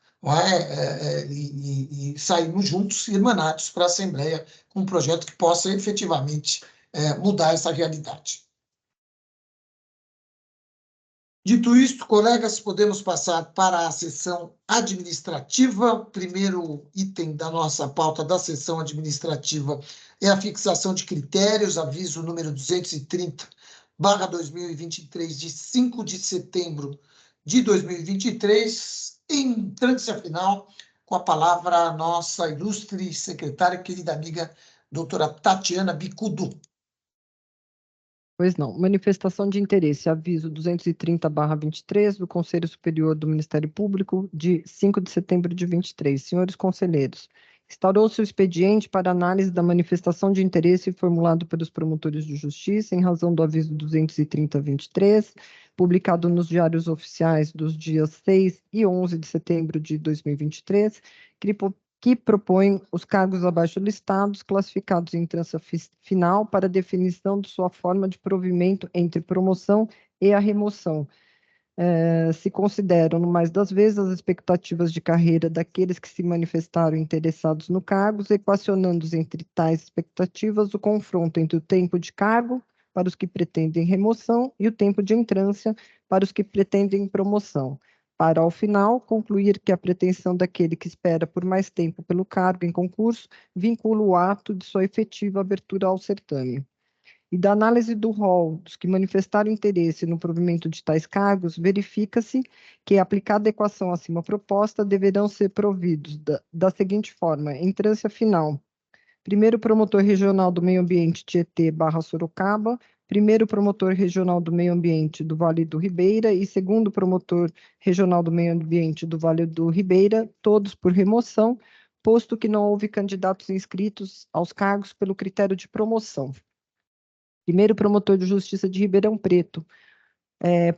e sairmos juntos, irmanados, para a Assembleia, com um projeto que possa efetivamente mudar essa realidade. Dito isto, colegas, podemos passar para a sessão administrativa. O primeiro item da nossa pauta da sessão administrativa é a fixação de critérios, aviso número 230/2023, de 5 de setembro de 2023, em trânsito final, com a palavra a nossa ilustre secretária, querida amiga, doutora Tatiana Bicudo. Pois não. Manifestação de interesse, aviso 230/23 do Conselho Superior do Ministério Público, de 5 de setembro de 23. Senhores conselheiros, instaurou-se o expediente para análise da manifestação de interesse formulado pelos promotores de justiça em razão do aviso 230/23, publicado nos diários oficiais dos dias 6 e 11 de setembro de 2023, que propõem os cargos abaixo listados, classificados em instância final para definição de sua forma de provimento entre promoção e a remoção. Se consideram, no mais das vezes, as expectativas de carreira daqueles que se manifestaram interessados no cargo, equacionando entre tais expectativas o confronto entre o tempo de cargo para os que pretendem remoção e o tempo de entrância para os que pretendem promoção, para, ao final, concluir que a pretensão daquele que espera por mais tempo pelo cargo em concurso vincula o ato de sua efetiva abertura ao certame. E da análise do rol dos que manifestaram interesse no provimento de tais cargos, verifica-se que, aplicada a equação acima proposta, deverão ser providos da seguinte forma: entrância final Primeiro Promotor Regional do Meio Ambiente Tietê / Sorocaba, Primeiro Promotor Regional do Meio Ambiente do Vale do Ribeira e Segundo Promotor Regional do Meio Ambiente do Vale do Ribeira, todos por remoção, posto que não houve candidatos inscritos aos cargos pelo critério de promoção. Primeiro Promotor de Justiça de Ribeirão Preto,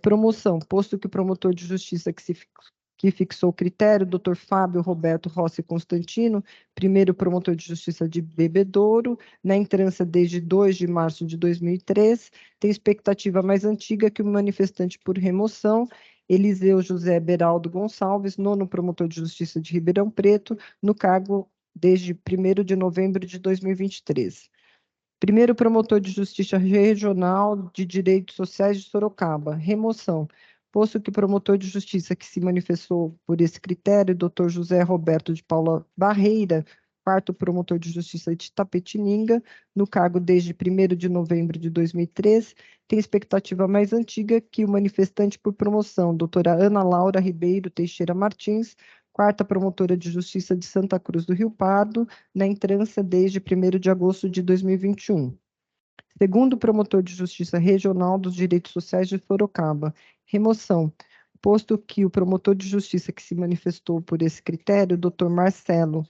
promoção, posto que o promotor de justiça que fixou o critério, Dr. Fábio Roberto Rossi Constantino, primeiro promotor de justiça de Bebedouro, na entrância desde 2 de março de 2003, tem expectativa mais antiga que o manifestante por remoção, Eliseu José Beraldo Gonçalves, nono promotor de justiça de Ribeirão Preto, no cargo desde 1º de novembro de 2023. Primeiro promotor de justiça regional de direitos sociais de Sorocaba, remoção, posto que o promotor de justiça que se manifestou por esse critério, Dr. José Roberto de Paula Barreira, quarto promotor de justiça de Itapetininga, no cargo desde 1º de novembro de 2003, tem expectativa mais antiga que o manifestante por promoção, doutora Ana Laura Ribeiro Teixeira Martins, quarta promotora de justiça de Santa Cruz do Rio Pardo, na entrância desde 1º de agosto de 2021. Segundo promotor de justiça regional dos direitos sociais de Sorocaba, remoção, posto que o promotor de justiça que se manifestou por esse critério, Dr. Marcelo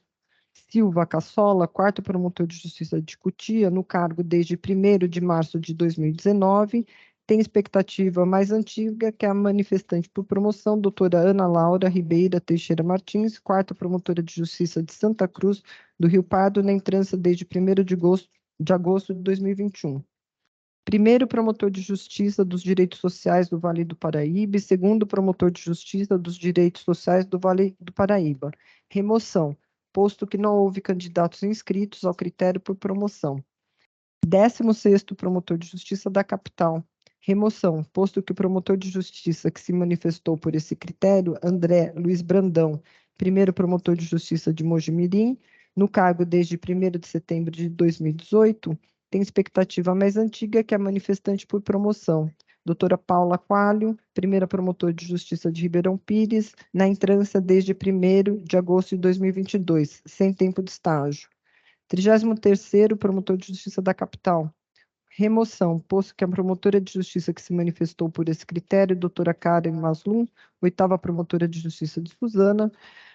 Silva Cassola, quarto promotor de justiça de Cotia, no cargo desde 1º de março de 2019, tem expectativa mais antiga que a manifestante por promoção, doutora Ana Laura Ribeira Teixeira Martins, quarta promotora de justiça de Santa Cruz do Rio Pardo, na entrância desde 1º de agosto de 2021. Primeiro promotor de justiça dos direitos sociais do Vale do Paraíba e segundo promotor de justiça dos direitos sociais do Vale do Paraíba. Remoção, posto que não houve candidatos inscritos ao critério por promoção. 16º promotor de justiça da capital. Remoção, posto que o promotor de justiça que se manifestou por esse critério, André Luiz Brandão, primeiro promotor de justiça de Mojimirim, no cargo desde 1º de setembro de 2018, tem expectativa mais antiga que a manifestante por promoção, doutora Paula Coalho, primeira promotora de justiça de Ribeirão Pires, na entrância desde 1º de agosto de 2022, sem tempo de estágio. 33º promotor de justiça da capital. Remoção, posto que a promotora de justiça que se manifestou por esse critério, doutora Karen Maslum, oitava promotora de justiça de Suzana,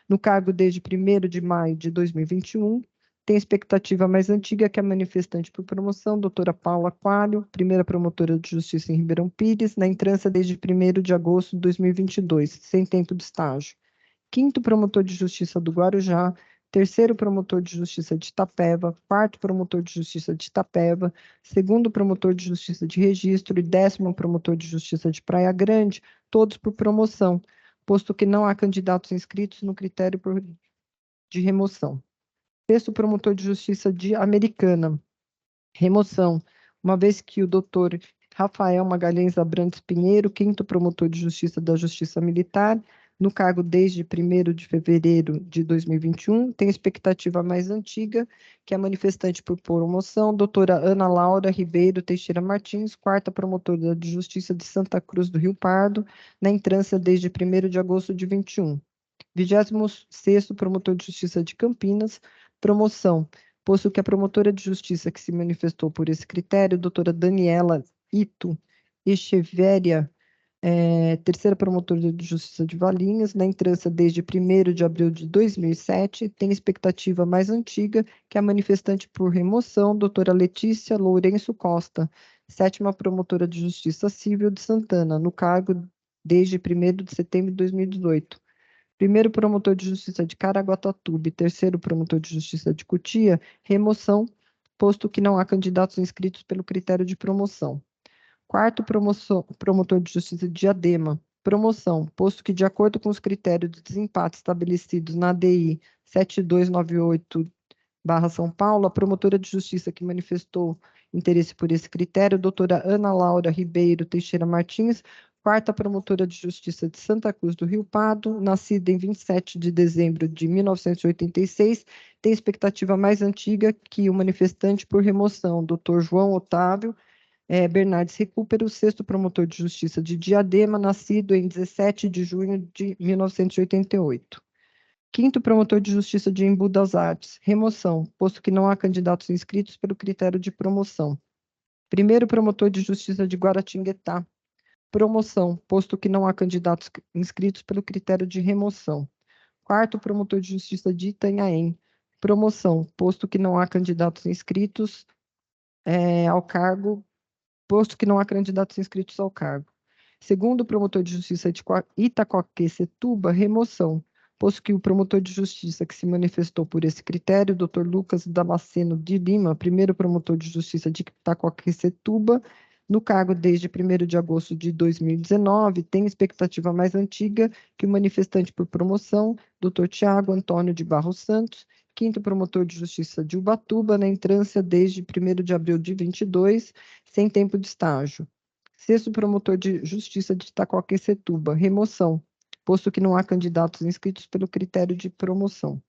no cargo desde 1º de maio de 2021, tem expectativa mais antiga que a manifestante por promoção, doutora Paula Coalho, primeira promotora de justiça em Ribeirão Pires, na entrância desde 1º de agosto de 2022, sem tempo de estágio. Quinto promotor de justiça do Guarujá, terceiro promotor de justiça de Itapeva, quarto promotor de justiça de Itapeva, segundo promotor de justiça de Registro e 10º promotor de justiça de Praia Grande, todos por promoção, posto que não há candidatos inscritos no critério de remoção. Sexto promotor de justiça de Americana, remoção, uma vez que o doutor Rafael Magalhães Abrantes Pinheiro, quinto promotor de justiça da Justiça Militar, no cargo desde 1º de fevereiro de 2021, tem expectativa mais antiga que a manifestante por promoção, doutora Ana Laura Ribeiro Teixeira Martins, quarta promotora de justiça de Santa Cruz do Rio Pardo, na entrância desde 1º de agosto de 21. 26º promotor de justiça de Campinas, promoção, posto que a promotora de justiça que se manifestou por esse critério, doutora Daniela Ito Echeverria, terceira promotora de justiça de Valinhos, na entrância desde 1º de abril de 2007, tem expectativa mais antiga que a manifestante por remoção, doutora Letícia Lourenço Costa, sétima promotora de justiça civil de Santana, no cargo desde 1º de setembro de 2018. Primeiro promotor de justiça de Caraguatatuba e terceiro promotor de justiça de Cotia, remoção, posto que não há candidatos inscritos pelo critério de promoção. Quarto promotor de justiça de Diadema, promoção, posto que de acordo com os critérios de desempate estabelecidos na ADI 7298/São Paulo, a promotora de justiça que manifestou interesse por esse critério, doutora Ana Laura Ribeiro Teixeira Martins, quarta promotora de justiça de Santa Cruz do Rio Pardo, nascida em 27 de dezembro de 1986, tem expectativa mais antiga que o manifestante por remoção, doutor João Otávio Bernardes Recupero, sexto promotor de justiça de Diadema, nascido em 17 de junho de 1988. 5º promotor de justiça de Embu das Artes, remoção, posto que não há candidatos inscritos pelo critério de promoção. 1º promotor de justiça de Guaratinguetá, promoção, posto que não há candidatos inscritos pelo critério de remoção. 4º promotor de justiça de Itanhaém, promoção, posto que não há candidatos inscritos ao cargo, posto que não há candidatos inscritos ao cargo. 2º promotor de justiça de Itaquaquecetuba, remoção, posto que o promotor de justiça que se manifestou por esse critério, Dr. Lucas Damasceno de Lima, 1º promotor de justiça de Itaquaquecetuba, no cargo desde 1º de agosto de 2019, tem expectativa mais antiga que o manifestante por promoção, Dr. Tiago Antônio de Barros Santos, 5º promotor de justiça de Ubatuba, na entrância desde 1º de abril de 22, sem tempo de estágio. 6º promotor de justiça de Itaquaquecetuba, remoção, posto que não há candidatos inscritos pelo critério de promoção.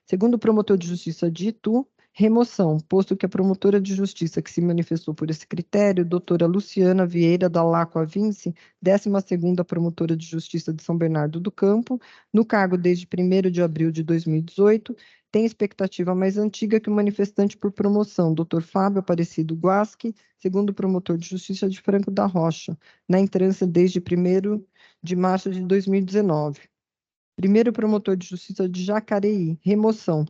2º promotor de justiça de Itu, remoção, posto que a promotora de justiça que se manifestou por esse critério, doutora Luciana Vieira da Lacqua Vinci, 12ª promotora de justiça de São Bernardo do Campo, no cargo desde 1º de abril de 2018, tem expectativa mais antiga que o manifestante por promoção, Dr. Fábio Aparecido Guasque, 2º promotor de justiça de Franco da Rocha, na entrância desde 1º de março de 2019. 1º promotor de justiça de Jacareí, remoção,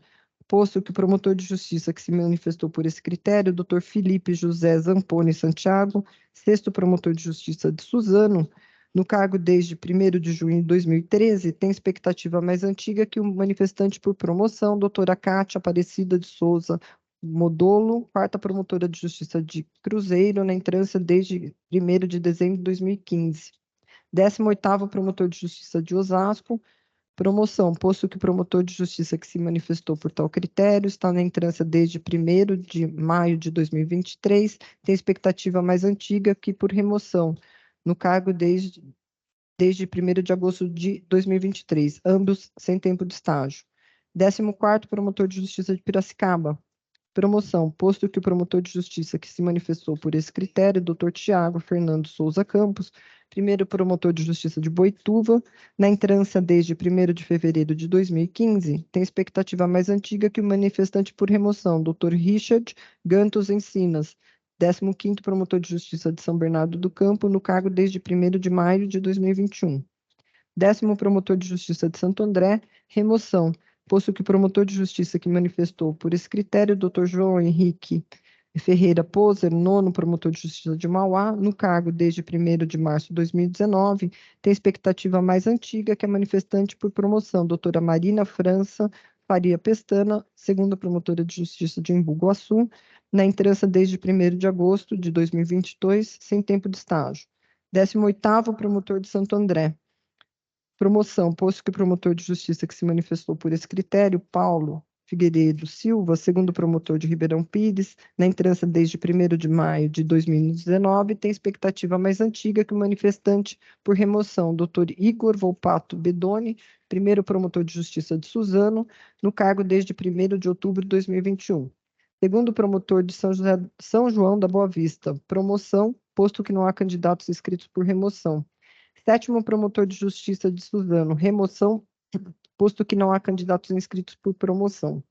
posto que o promotor de justiça que se manifestou por esse critério, Dr. Felipe José Zamponi Santiago, 6º promotor de justiça de Suzano, no cargo desde 1º de junho de 2013, tem expectativa mais antiga que o manifestante por promoção, doutora Cátia Aparecida de Souza Modolo, 4ª promotora de justiça de Cruzeiro, na entrância desde 1º de dezembro de 2015. 18º promotor de justiça de Osasco, promoção, posto que o promotor de justiça que se manifestou por tal critério está na entrância desde 1º de maio de 2023, tem expectativa mais antiga que por remoção, no cargo desde 1º de agosto de 2023, ambos sem tempo de estágio. 14º promotor de justiça de Piracicaba, promoção, posto que o promotor de justiça que se manifestou por esse critério, Dr. Tiago Fernando Souza Campos, 1º promotor de justiça de Boituva, na entrância desde 1º de fevereiro de 2015, tem expectativa mais antiga que o manifestante por remoção, Dr. Richard Gantos Encinas, 15º promotor de justiça de São Bernardo do Campo, no cargo desde 1º de maio de 2021. 10º promotor de justiça de Santo André, remoção, posto que o promotor de justiça que manifestou por esse critério, Dr. João Henrique Ferreira Poser, 9º promotor de justiça de Mauá, no cargo desde 1º de março de 2019, tem expectativa mais antiga que a manifestante por promoção, doutora Marina França Faria Pestana, 2ª promotora de justiça de Embu Guaçu, na entrância desde 1º de agosto de 2022, sem tempo de estágio. 18º promotor de Santo André, promoção, posto que o promotor de justiça que se manifestou por esse critério, Paulo Figueiredo Silva, 2º promotor de Ribeirão Pires, na entrância desde 1º de maio de 2019, tem expectativa mais antiga que o manifestante por remoção, Dr. Igor Volpato Bedoni, 1º promotor de justiça de Suzano, no cargo desde 1º de outubro de 2021. 2º promotor de São João da Boa Vista, promoção, posto que não há candidatos inscritos por remoção. 7º promotor de justiça de Suzano, remoção, posto que não há candidatos inscritos por promoção.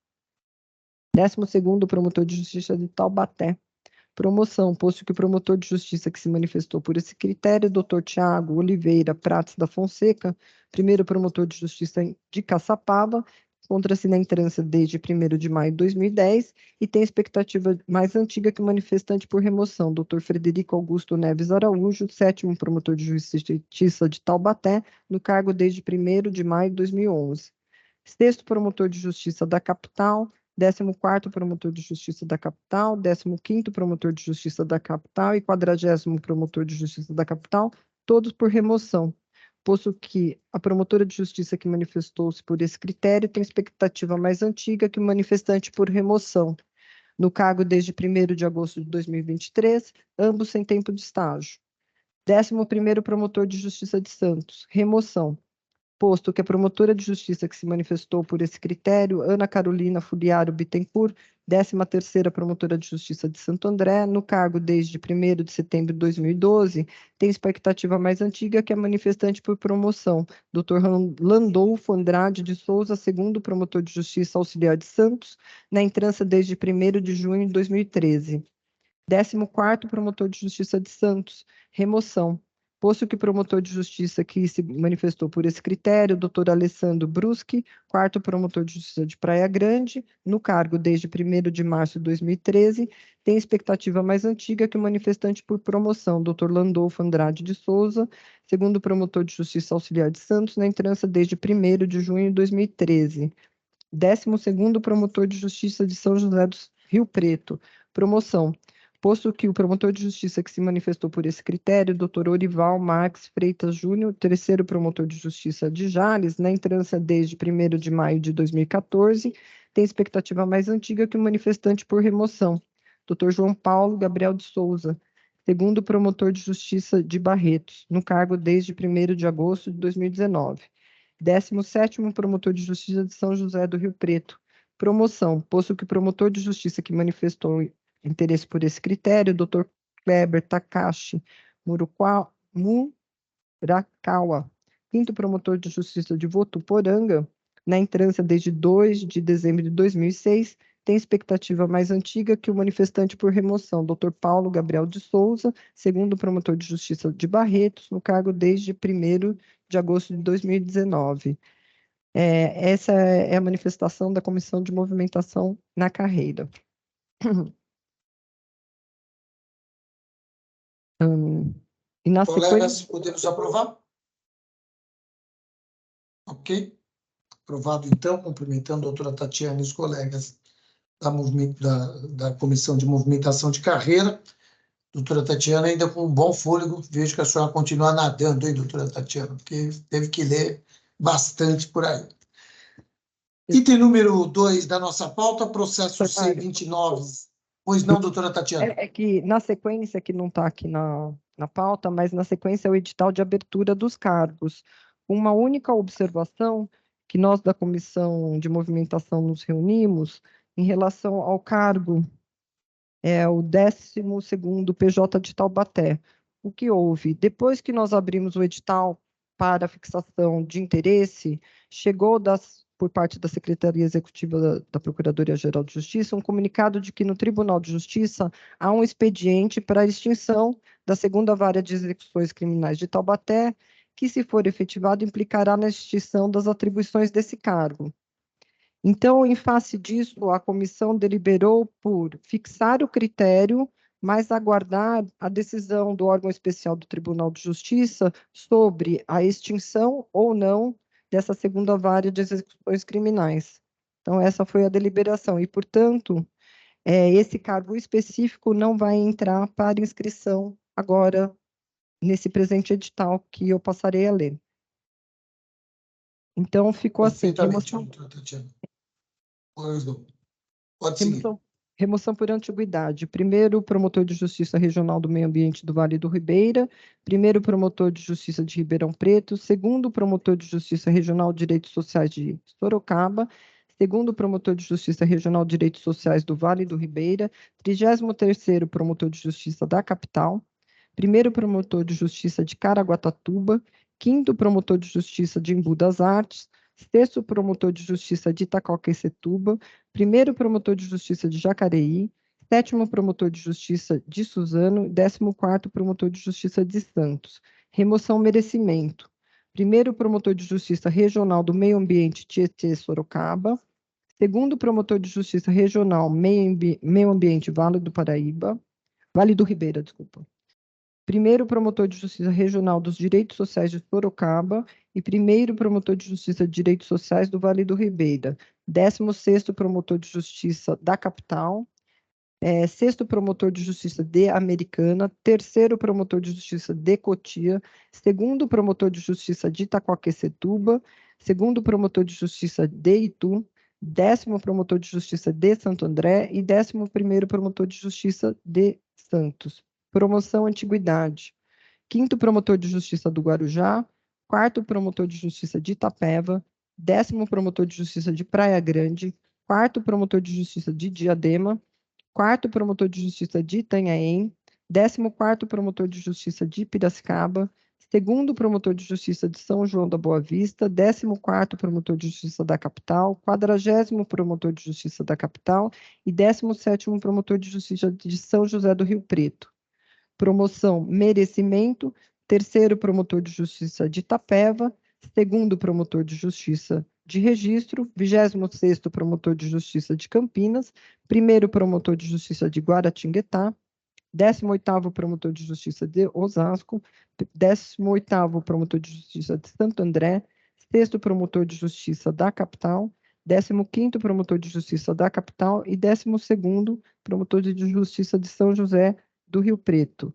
12º promotor de justiça de Taubaté, promoção, posto que o promotor de justiça que se manifestou por esse critério, Dr. Tiago Oliveira Prates da Fonseca, 1º promotor de justiça de Caçapava, encontra-se na entrância desde 1º de maio de 2010 e tem expectativa mais antiga que o manifestante por remoção, Dr. Frederico Augusto Neves Araújo, 7º promotor de justiça de Taubaté, no cargo desde 1º de maio de 2011. 6º promotor de justiça da capital, 14º promotor de justiça da capital, 15º promotor de justiça da capital e 40º promotor de justiça da capital, todos por remoção, posto que a promotora de justiça que manifestou-se por esse critério tem expectativa mais antiga que o manifestante por remoção, no cargo desde 1º de agosto de 2023, ambos sem tempo de estágio. 11º promotor de justiça de Santos, remoção, posto que a promotora de justiça que se manifestou por esse critério, Ana Carolina Fuliaro Bittencourt, 13ª Promotora de Justiça de Santo André, no cargo desde 1º de setembro de 2012, tem expectativa mais antiga que a manifestante por promoção, Dr. Landolfo Andrade de Souza, 2º Promotor de Justiça Auxiliar de Santos, na entrância desde 1º de junho de 2013. 14º Promotor de Justiça de Santos, remoção. Posto que o promotor de justiça que se manifestou por esse critério, Dr. Alessandro Bruschi, 4º Promotor de Justiça de Praia Grande, no cargo desde 1º de março de 2013, tem expectativa mais antiga que o manifestante por promoção, Dr. Landolfo Andrade de Souza, 2º Promotor de Justiça Auxiliar de Santos, na entrância desde 1º de junho de 2013. 12º Promotor de Justiça de São José do Rio Preto, promoção. Posto que o promotor de justiça que se manifestou por esse critério, Dr. Orival Marques Freitas Júnior, 3º Promotor de Justiça de Jales, na entrância desde 1º de maio de 2014, tem expectativa mais antiga que o manifestante por remoção, Dr. João Paulo Gabriel de Souza, 2º Promotor de Justiça de Barretos, no cargo desde 1º de agosto de 2019. 17º Promotor de Justiça de São José do Rio Preto, promoção, posto que o promotor de justiça que manifestou interesse por esse critério, Dr. Kleber Takashi Murakawa, 5º Promotor de Justiça de Votuporanga, na entrância desde 2 de dezembro de 2006, tem expectativa mais antiga que o manifestante por remoção, Dr. Paulo Gabriel de Souza, 2º Promotor de Justiça de Barretos, no cargo desde 1º de agosto de 2019. Essa é a manifestação da Comissão de Movimentação na Carreira. E na Colegas, sequência... podemos aprovar? Ok. Aprovado, então, cumprimentando a doutora Tatiana e os colegas da Comissão de Movimentação de Carreira. Doutora Tatiana, ainda com um bom fôlego, vejo que a senhora continua nadando, hein, doutora Tatiana, porque teve que ler bastante por aí. Item número 2 da nossa pauta, processo C29. Pois não, doutora Tatiana? É que na sequência, que não está aqui na pauta, mas na sequência é o edital de abertura dos cargos. Uma única observação que nós da Comissão de Movimentação nos reunimos em relação ao cargo, o 12º PJ de Taubaté. O que houve? Depois que nós abrimos o edital para fixação de interesse, chegou por parte da Secretaria Executiva da Procuradoria-Geral de Justiça um comunicado de que no Tribunal de Justiça há um expediente para a extinção da 2ª Vara de Execuções Criminais de Taubaté, que, se for efetivado, implicará na extinção das atribuições desse cargo. Então, em face disso, a comissão deliberou por fixar o critério, mas aguardar a decisão do órgão especial do Tribunal de Justiça sobre a extinção ou não dessa 2ª Vara de Execuções Criminais. Então, essa foi a deliberação e, portanto, esse cargo específico não vai entrar para inscrição agora nesse presente edital que eu passarei a ler. Então, ficou assim. Pode seguir. Remoção por antiguidade. 1º Promotor de Justiça Regional do Meio Ambiente do Vale do Ribeira, 1º Promotor de Justiça de Ribeirão Preto, 2º Promotor de Justiça Regional de Direitos Sociais de Sorocaba, 2º Promotor de Justiça Regional de Direitos Sociais do Vale do Ribeira, 33º Promotor de Justiça da Capital, 1º Promotor de Justiça de Caraguatatuba, 5º Promotor de Justiça de Embu das Artes, 6º Promotor de Justiça de Itaquaquecetuba, 1º Promotor de Justiça de Jacareí, 7º Promotor de Justiça de Suzano, 14º Promotor de Justiça de Santos. Remoção merecimento. 1º Promotor de Justiça Regional do Meio Ambiente Tietê Sorocaba, 2º Promotor de Justiça Regional Meio Ambiente Vale do Ribeira, desculpa. 1º Promotor de Justiça Regional dos Direitos Sociais de Sorocaba e 1º Promotor de Justiça de Direitos Sociais do Vale do Ribeira, 16º Promotor de Justiça da Capital, 6º Promotor de Justiça de Americana, 3º Promotor de Justiça de Cotia, 2º Promotor de Justiça de Itaquaquecetuba, 2º Promotor de Justiça de Itu, 10º Promotor de Justiça de Santo André e 11º Promotor de Justiça de Santos. Promoção antiguidade. 5º Promotor de Justiça do Guarujá, 4º Promotor de Justiça de Itapeva, 10º Promotor de Justiça de Praia Grande, 4º Promotor de Justiça de Diadema, 4º Promotor de Justiça de Itanhaém, 14º Promotor de Justiça de Piracicaba, 2º Promotor de Justiça de São João da Boa Vista, 14º Promotor de Justiça da Capital, 40º Promotor de Justiça da Capital e 17º Promotor de Justiça de São José do Rio Preto. Promoção Merecimento, 3º Promotor de Justiça de Itapeva, 2º Promotor de Justiça de Registro, 26º Promotor de Justiça de Campinas, 1º Promotor de Justiça de Guaratinguetá, 18º Promotor de Justiça de Osasco, 18º Promotor de Justiça de Santo André, 6º Promotor de Justiça da Capital, 15º Promotor de Justiça da Capital e 12º Promotor de Justiça de São José do Rio Preto,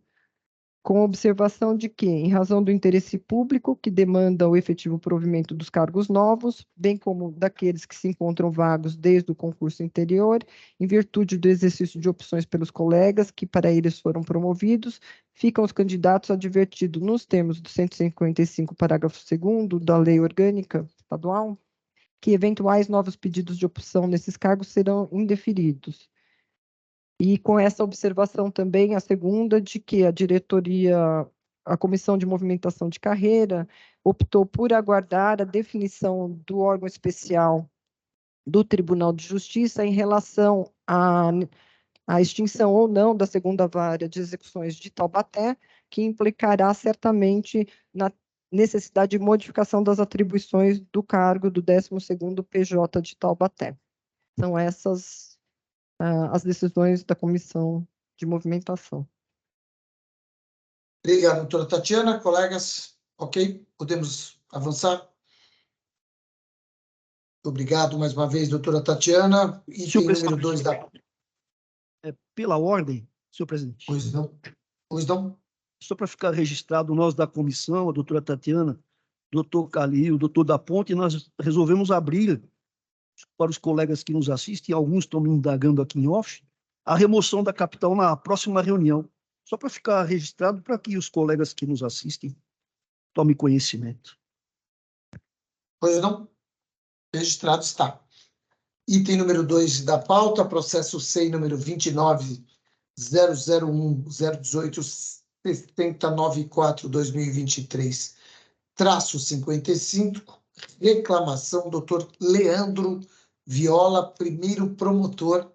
com observação de que, em razão do interesse público que demanda o efetivo provimento dos cargos novos, bem como daqueles que se encontram vagos desde o concurso anterior, em virtude do exercício de opções pelos colegas que para eles foram promovidos, ficam os candidatos advertidos nos termos do 155, parágrafo 2º da Lei Orgânica Estadual, que eventuais novos pedidos de opção nesses cargos serão indeferidos. E com essa observação também, a segunda, de que a diretoria, a Comissão de Movimentação de Carreira, optou por aguardar a definição do órgão especial do Tribunal de Justiça em relação à extinção ou não da segunda vara de execuções de Taubaté, que implicará certamente na necessidade de modificação das atribuições do cargo do 12º PJ de Taubaté. São essas as decisões da Comissão de Movimentação. Obrigado, doutora Tatiana. Colegas, ok? Podemos avançar? Obrigado mais uma vez, doutora Tatiana. Item número 2 da... Pela ordem, senhor presidente. Pois não. Pois não. Só para ficar registrado, nós da comissão, a doutora Tatiana, doutor Calil, doutor da Ponte, nós resolvemos abrir para os colegas que nos assistem, alguns estão me indagando aqui em off, a remoção da capital na próxima reunião. Só para ficar registrado, para que os colegas que nos assistem tomem conhecimento. Pois não. Registrado está. Item número 2 da pauta, processo SEI número 29.0001.018.7094/2023-55, reclamação Dr. Leandro Viola, primeiro promotor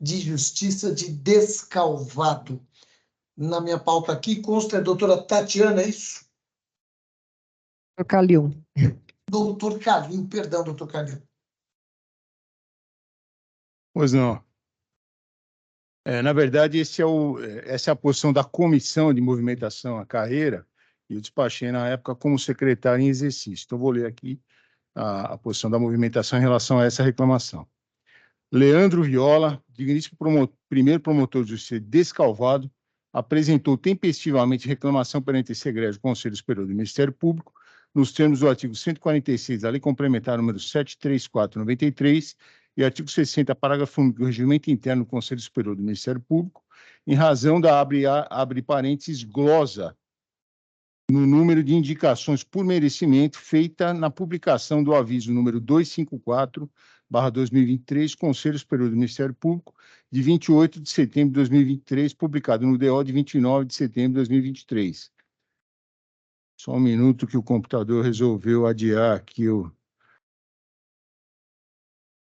de Justiça de Descalvado. Na minha pauta aqui consta a doutora Tatiana, é isso? Doutor Calil. Doutor Calil, perdão, doutor Calil. Pois não. Na verdade, essa é a posição da Comissão de Movimentação à Carreira, e eu despachei na época como secretário em exercício. Então, vou ler aqui a posição da movimentação em relação a essa reclamação. Leandro Viola, digníssimo primeiro promotor de justiça descalvado, apresentou tempestivamente reclamação perante esse egrégio Conselho Superior do Ministério Público, nos termos do artigo 146 da Lei Complementar número 734/93 e artigo 60, parágrafo único do Regimento Interno do Conselho Superior do Ministério Público, em razão da, abre parênteses, glosa no número de indicações por merecimento feita na publicação do aviso número 254/2023, Conselho Superior do Ministério Público, de 28 de setembro de 2023, publicado no DO de 29 de setembro de 2023. Só um minuto que o computador resolveu adiar aqui.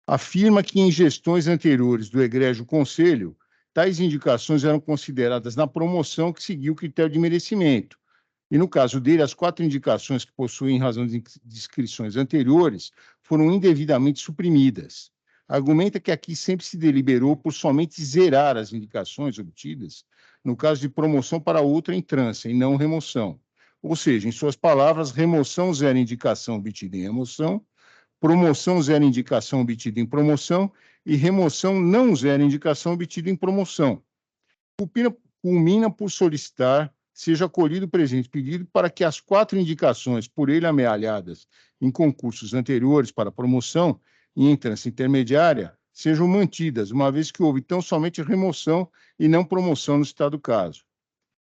Afirma que em gestões anteriores do egrégio Conselho, tais indicações eram consideradas na promoção que seguia o critério de merecimento. E, no caso dele, as 4 indicações que possuem em razão de inscrições anteriores foram indevidamente suprimidas. Argumenta que aqui sempre se deliberou por somente zerar as indicações obtidas, no caso de promoção para outra entrância, e não remoção. Ou seja, em suas palavras, remoção zera indicação obtida em remoção, promoção zera indicação obtida em promoção e remoção não zera indicação obtida em promoção. Culmina por solicitar seja acolhido o presente pedido para que as 4 indicações por ele amealhadas em concursos anteriores para promoção e entrância intermediária sejam mantidas, uma vez que houve tão somente remoção e não promoção no citado caso.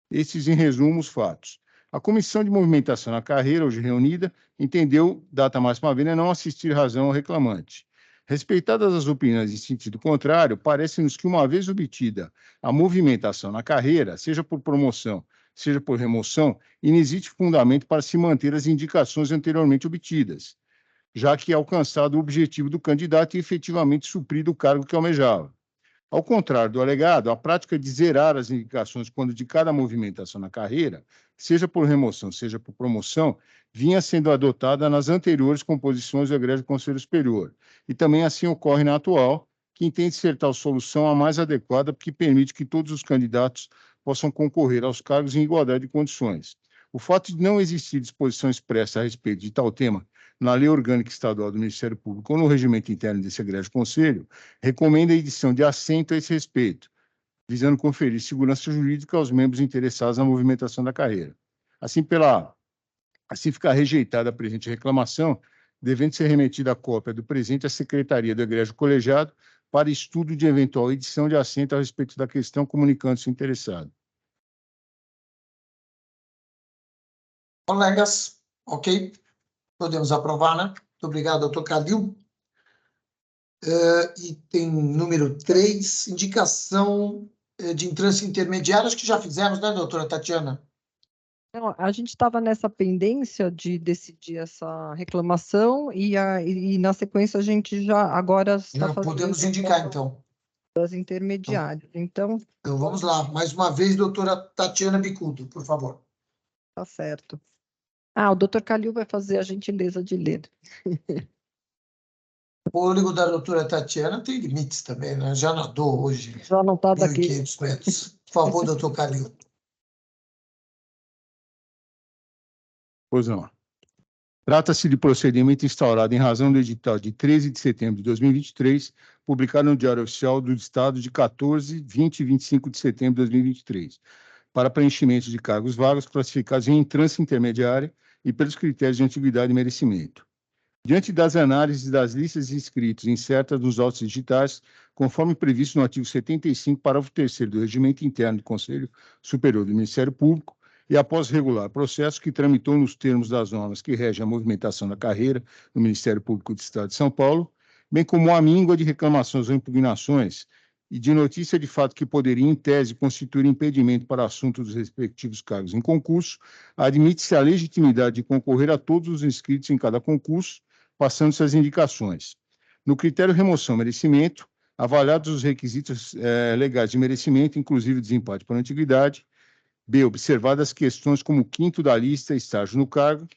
Esses, em resumo, os fatos. A Comissão de Movimentação na Carreira, hoje reunida, entendeu, data máxima havendo, não assistir razão ao reclamante. Respeitadas as opiniões em sentido contrário, parece-nos que, uma vez obtida a movimentação na carreira, seja por promoção, seja por remoção, inexiste fundamento para se manter as indicações anteriormente obtidas, já que é alcançado o objetivo do candidato e efetivamente suprido o cargo que almejava. Ao contrário do alegado, a prática de zerar as indicações quando de cada movimentação na carreira, seja por remoção, seja por promoção, vinha sendo adotada nas anteriores composições do Egrégio Conselho Superior, e também assim ocorre na atual, que entende ser tal solução a mais adequada, porque permite que todos os candidatos possam concorrer aos cargos em igualdade de condições. O fato de não existir disposição expressa a respeito de tal tema na Lei Orgânica Estadual do Ministério Público ou no regimento interno desse Egrégio Conselho, recomenda a edição de assento a esse respeito, visando conferir segurança jurídica aos membros interessados na movimentação da carreira. Assim fica rejeitada a presente reclamação, devendo ser remetida a cópia do presente à Secretaria do Egrégio Colegiado para estudo de eventual edição de assento a respeito da questão, comunicando-se interessado. Colegas, ok? Podemos aprovar, né? Muito obrigado, doutor Calil. Item número 3, indicação de entrância intermediária. Acho que já fizemos, né, doutora Tatiana? Não, a gente estava nessa pendência de decidir essa reclamação e na sequência a gente já agora está fazendo Podemos indicar, então. das intermediárias. Então, vamos lá. Mais uma vez, doutora Tatiana Bicudo, por favor. tá certo. O doutor Calil vai fazer a gentileza de ler. O fôlego da doutora Tatiana tem limites também, né? Já nadou hoje. Já não está daqui. 1.500 metros. Por favor, doutor Calil. Pois não. Trata-se de procedimento instaurado em razão do edital de 13 de setembro de 2023, publicado no Diário Oficial do Estado de 14, 20 e 25 de setembro de 2023, para preenchimento de cargos vagos classificados em entrância intermediária e pelos critérios de antiguidade e merecimento. Diante das análises das listas de inscritos insertas nos autos digitais, conforme previsto no artigo 75, parágrafo 3º do Regimento Interno do Conselho Superior do Ministério Público, e após regular processo que tramitou nos termos das normas que regem a movimentação da carreira no Ministério Público do Estado de São Paulo, bem como a míngua de reclamações ou impugnações e de notícia de fato que poderia, em tese, constituir impedimento para assunto dos respectivos cargos em concurso, admite-se a legitimidade de concorrer a todos os inscritos em cada concurso, passando-se as indicações. No critério remoção-merecimento, avaliados os requisitos legais de merecimento, inclusive desempate por antiguidade. B, observadas questões como o quinto da lista, estágio no cargo,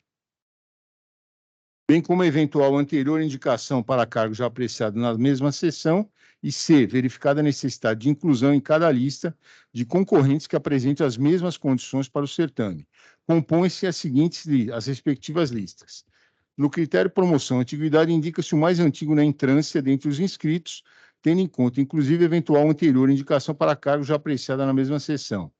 bem como eventual anterior indicação para cargo já apreciado na mesma sessão. E C, verificada a necessidade de inclusão em cada lista de concorrentes que apresentem as mesmas condições para o certame. Compõem-se as respectivas listas. No critério promoção-antiguidade, indica-se o mais antigo na entrância dentre os inscritos, tendo em conta, inclusive, eventual anterior indicação para cargo já apreciada na mesma sessão.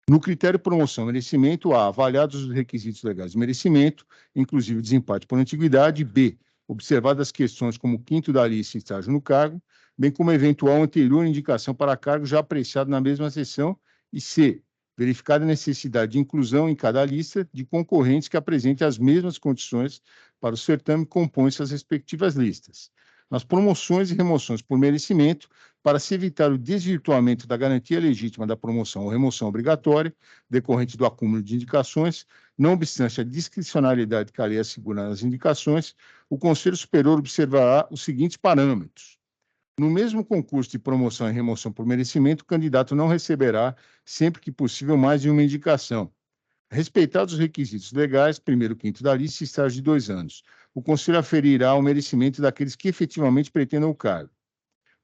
No critério promoção-merecimento, A, avaliados os requisitos legais de merecimento, inclusive desempate por antiguidade. B, observadas questões como o quinto da lista e estágio no cargo, bem como eventual anterior indicação para cargo já apreciado na mesma sessão. E C, verificada a necessidade de inclusão em cada lista de concorrentes que apresentem as mesmas condições para o certame, compõem-se as respectivas listas. Nas promoções e remoções por merecimento, para se evitar o desvirtuamento da garantia legítima da promoção ou remoção obrigatória, decorrente do acúmulo de indicações, não obstante a discricionalidade que a lei assegura nas indicações, o Conselho Superior observará os seguintes parâmetros. No mesmo concurso de promoção e remoção por merecimento, o candidato não receberá, sempre que possível, mais de uma indicação. Respeitados os requisitos legais, primeiro quinto da lista e estágio de 2 anos, o Conselho aferirá o merecimento daqueles que efetivamente pretendam o cargo.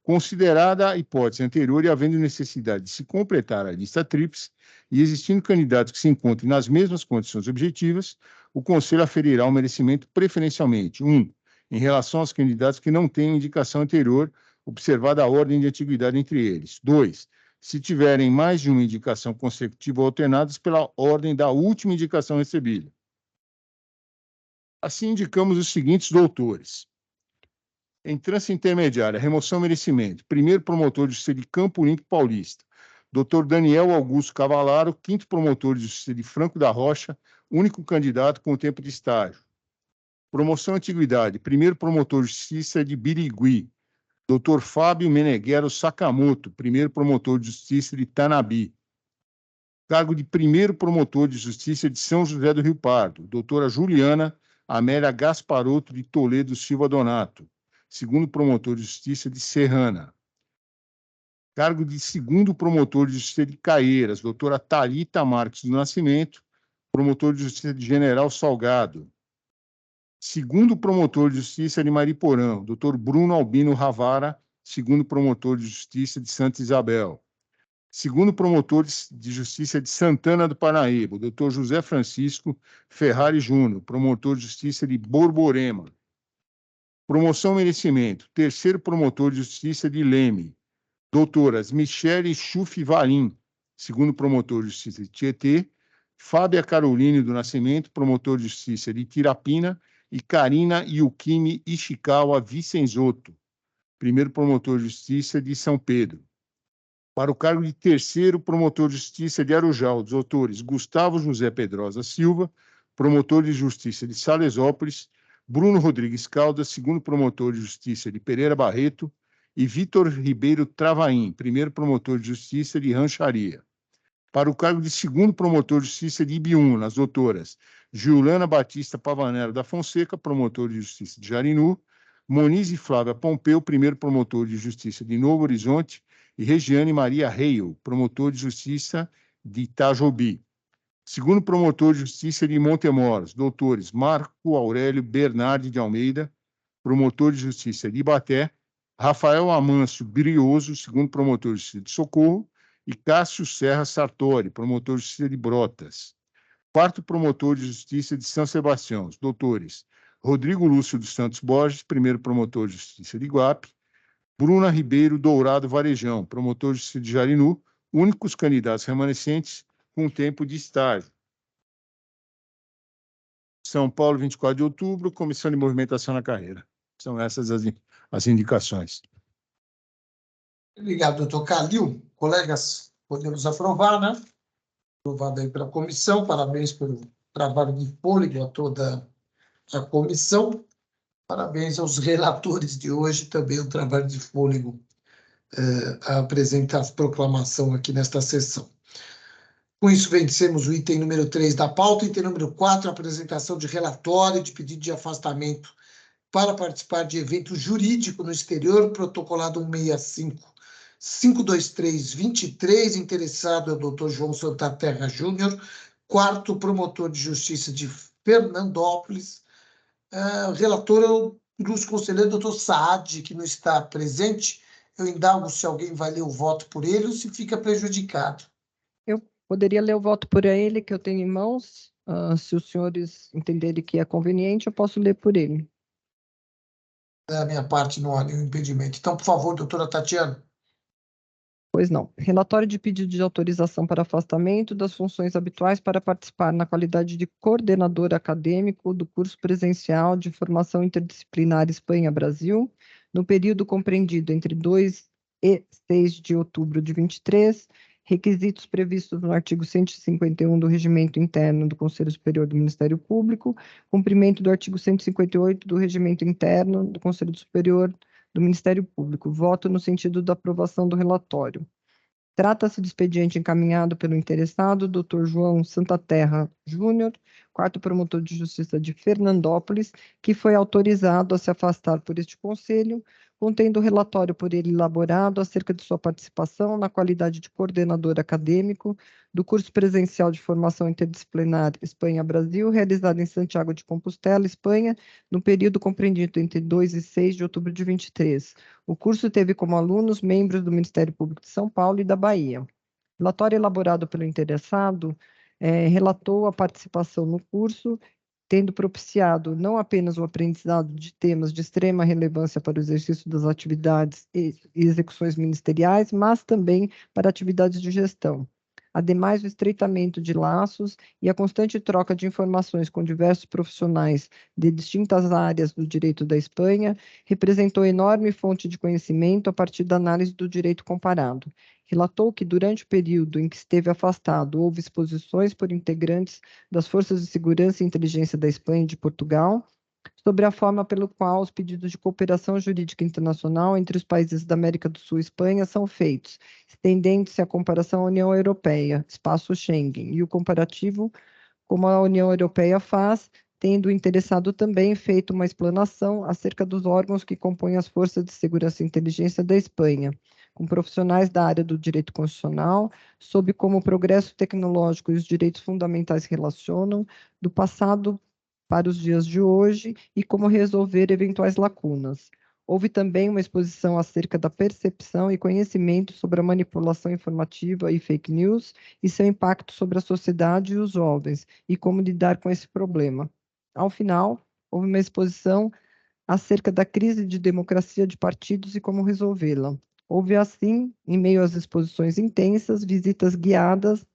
Considerada a hipótese anterior e havendo necessidade de se completar a lista tríplice e existindo candidatos que se encontrem nas mesmas condições objetivas, o Conselho aferirá o merecimento preferencialmente, 1, em relação aos candidatos que não tenham indicação anterior, observada a ordem de antiguidade entre eles. 2, se tiverem mais de uma indicação consecutiva ou alternadas pela ordem da última indicação recebida. Assim, indicamos os seguintes doutores. Entrância intermediária, remoção merecimento, primeiro promotor de justiça de Campo Limpo Paulista, Dr. Daniel Augusto Cavalaro, 5º promotor de justiça de Franco da Rocha, único candidato com tempo de estágio. Promoção antiguidade, 1º promotor de justiça de Birigui, Dr. Fábio Meneghero Sakamoto, 1º promotor de justiça de Tanabi. Cargo de 1º promotor de justiça de São José do Rio Pardo, doutora Juliana Amélia Gasparotto de Toledo Silva Donato, 2º promotor de justiça de Serrana. Cargo de 2º promotor de justiça de Caieiras, doutora Thalita Marques do Nascimento, promotor de justiça de General Salgado. 2º promotor de justiça de Mariporã, doutor Bruno Albino Ravara, 2º promotor de justiça de Santa Isabel. 2º promotor de justiça de Santana do Parnaíba, doutor José Francisco Ferrari Júnior, promotor de justiça de Borborema. Promoção merecimento, 3º promotor de justiça de Leme, doutoras Michele Schuff Valim, 2º promotor de justiça de Tietê, Fábia Caroline do Nascimento, promotor de justiça de Tirapina, e Karina Yukimi Ishikawa Vicenzotto, 1º promotor de justiça de São Pedro. Para o cargo de 3º promotor de justiça de Arujá, os doutores Gustavo José Pedrosa Silva, promotor de justiça de Salesópolis, Bruno Rodrigues Caldas, 2º promotor de justiça de Pereira Barreto, e Vitor Ribeiro Travaim, 1º promotor de justiça de Rancharia. Para o cargo de 2º promotor de justiça de Ibiúna, as doutoras Giulana Batista Pavanello da Fonseca, promotor de justiça de Jarinu, Monize Flávia Pompeu, 1º promotor de justiça de Novo Horizonte, e Regiane Maria Reio, promotor de justiça de Itajobi. 2º promotor de justiça de Montemoros, doutores Marco Aurélio Bernardi de Almeida, promotor de justiça de Ibaté, Rafael Amâncio Brioso, 2º promotor de justiça de Socorro, e Cássio Serra Sartori, promotor de justiça de Brotas. 4º promotor de justiça de São Sebastião, os doutores Rodrigo Lúcio dos Santos Borges, 1º promotor de justiça de Iguape, Bruna Ribeiro Dourado Varejão, promotor de justiça de Jarinu, únicos candidatos remanescentes com tempo de estágio. São Paulo, 24 de outubro, Comissão de Movimentação na Carreira. São essas as indicações. Obrigado, doutor Calil. Colegas, podemos aprovar, né? Aprovado aí pela comissão. Parabéns pelo trabalho de fôlego a toda a comissão. Parabéns aos relatores de hoje, também o trabalho de fôlego a apresentar a proclamação aqui nesta sessão. Com isso, vencemos o item número 3 da pauta. Item número 4, apresentação de relatório de pedido de afastamento para participar de evento jurídico no exterior, protocolado 165-523-23, interessado é o doutor João Santaterra Júnior, 4º promotor de justiça de Fernandópolis. Relator é o ilustre conselheiro doutor Saad, que não está presente. Eu indago se alguém vai ler o voto por ele ou se fica prejudicado. Eu poderia ler o voto por ele, que eu tenho em mãos. Se os senhores entenderem que é conveniente, eu posso ler por ele. Da minha parte, não há nenhum impedimento. Então, por favor, doutora Tatiana. Pois não. Relatório de pedido de autorização para afastamento das funções habituais para participar na qualidade de coordenador acadêmico do curso presencial de formação interdisciplinar Espanha-Brasil, no período compreendido entre 2 e 6 de outubro de 23, requisitos previstos no artigo 151 do Regimento Interno do Conselho Superior do Ministério Público, cumprimento do artigo 158 do Regimento Interno do Conselho Superior do Ministério Público. Voto no sentido da aprovação do relatório. Trata-se de expediente encaminhado pelo interessado, Dr. João Santaterra Júnior, 4º promotor de justiça de Fernandópolis, que foi autorizado a se afastar por este conselho, contendo o relatório por ele elaborado acerca de sua participação na qualidade de coordenador acadêmico do curso presencial de formação interdisciplinar Espanha-Brasil, realizado em Santiago de Compostela, Espanha, no período compreendido entre 2 e 6 de outubro de 23. O curso teve como alunos membros do Ministério Público de São Paulo e da Bahia. O relatório elaborado pelo interessado relatou a participação no curso, tendo propiciado não apenas o aprendizado de temas de extrema relevância para o exercício das atividades e execuções ministeriais, mas também para atividades de gestão. Ademais, o estreitamento de laços e a constante troca de informações com diversos profissionais de distintas áreas do direito da Espanha representou enorme fonte de conhecimento a partir da análise do direito comparado. Relatou que, durante o período em que esteve afastado, houve exposições por integrantes das Forças de Segurança e Inteligência da Espanha e de Portugal sobre a forma pelo qual os pedidos de cooperação jurídica internacional entre os países da América do Sul e Espanha são feitos, estendendo-se a comparação à União Europeia, espaço Schengen, e o comparativo como a União Europeia faz, tendo o interessado também feito uma explanação acerca dos órgãos que compõem as Forças de Segurança e Inteligência da Espanha, com profissionais da área do direito constitucional, sobre como o progresso tecnológico e os direitos fundamentais se relacionam, do passado para os dias de hoje e como resolver eventuais lacunas. Houve também uma exposição acerca da percepção e conhecimento sobre a manipulação informativa e fake news e seu impacto sobre a sociedade e os jovens, e como lidar com esse problema. Ao final, houve uma exposição acerca da crise de democracia de partidos e como resolvê-la. Houve, assim, em meio às exposições intensas, visitas guiadas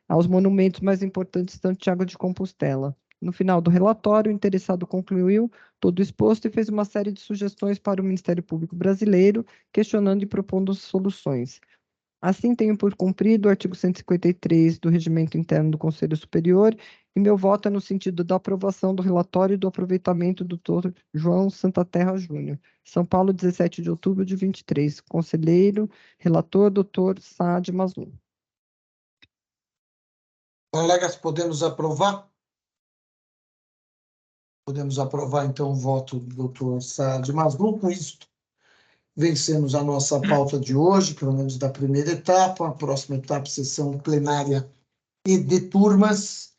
aos monumentos mais importantes de Santiago de Compostela. No final do relatório, o interessado concluiu todo exposto e fez uma série de sugestões para o Ministério Público Brasileiro, questionando e propondo soluções. Assim, tenho por cumprido o artigo 153 do Regimento Interno do Conselho Superior e meu voto é no sentido da aprovação do relatório e do aproveitamento do Dr. João Santaterra Júnior. São Paulo, 17 de outubro de 23. Conselheiro, relator, Dr. Saad Mazlum. Colegas, podemos aprovar? Podemos aprovar, então, o voto do doutor Saad Mazlum. Com isso, vencemos a nossa pauta de hoje, pelo menos da primeira etapa. A próxima etapa, sessão plenária e de turmas.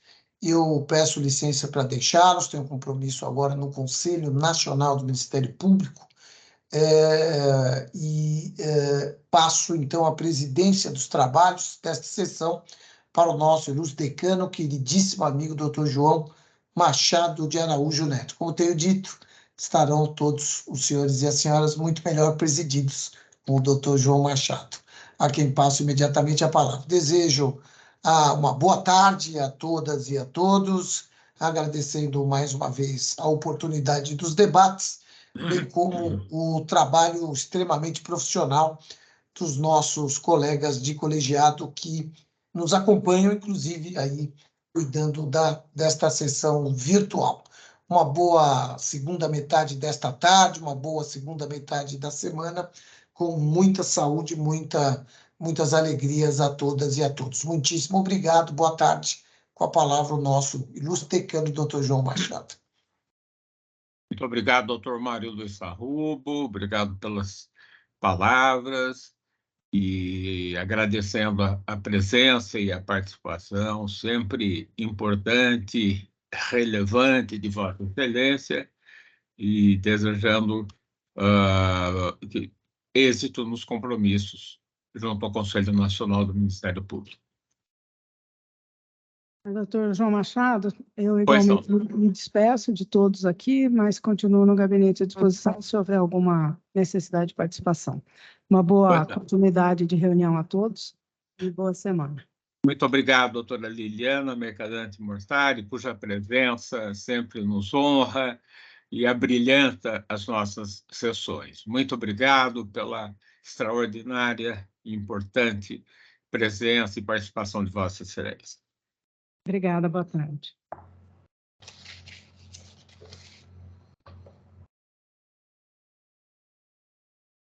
Eu peço licença para deixá-los, tenho um compromisso agora no Conselho Nacional do Ministério Público, passo, então, a presidência dos trabalhos desta sessão para o nosso ilustre decano, queridíssimo amigo, doutor João Machado de Araújo Neto. Como tenho dito, estarão todos os senhores e as senhoras muito melhor presididos com o doutor João Machado, a quem passo imediatamente a palavra. Desejo uma boa tarde a todas e a todos, agradecendo mais uma vez a oportunidade dos debates, bem como o trabalho extremamente profissional dos nossos colegas de colegiado que nos acompanham, inclusive, aí cuidando desta sessão virtual. Uma boa segunda metade desta tarde, uma boa segunda metade da semana, com muita saúde, muitas alegrias a todas e a todos. Muitíssimo obrigado, boa tarde. Com a palavra o nosso ilustre decano, doutor João Machado. Muito obrigado, doutor Mário Luiz Sarrubo, obrigado pelas palavras e agradecendo a presença e a participação sempre importante, relevante de Vossa Excelência e desejando êxito nos compromissos junto ao Conselho Nacional do Ministério Público. Doutor João Machado, eu igualmente me despeço de todos aqui, mas continuo no gabinete à disposição se houver alguma necessidade de participação. Uma boa continuidade de reunião a todos e boa semana. Muito obrigado, doutora Liliana Mercadante Mortari, cuja presença sempre nos honra e abrilhanta as nossas sessões. Muito obrigado pela extraordinária e importante presença e participação de Vossa Excelência. Obrigada, boa tarde.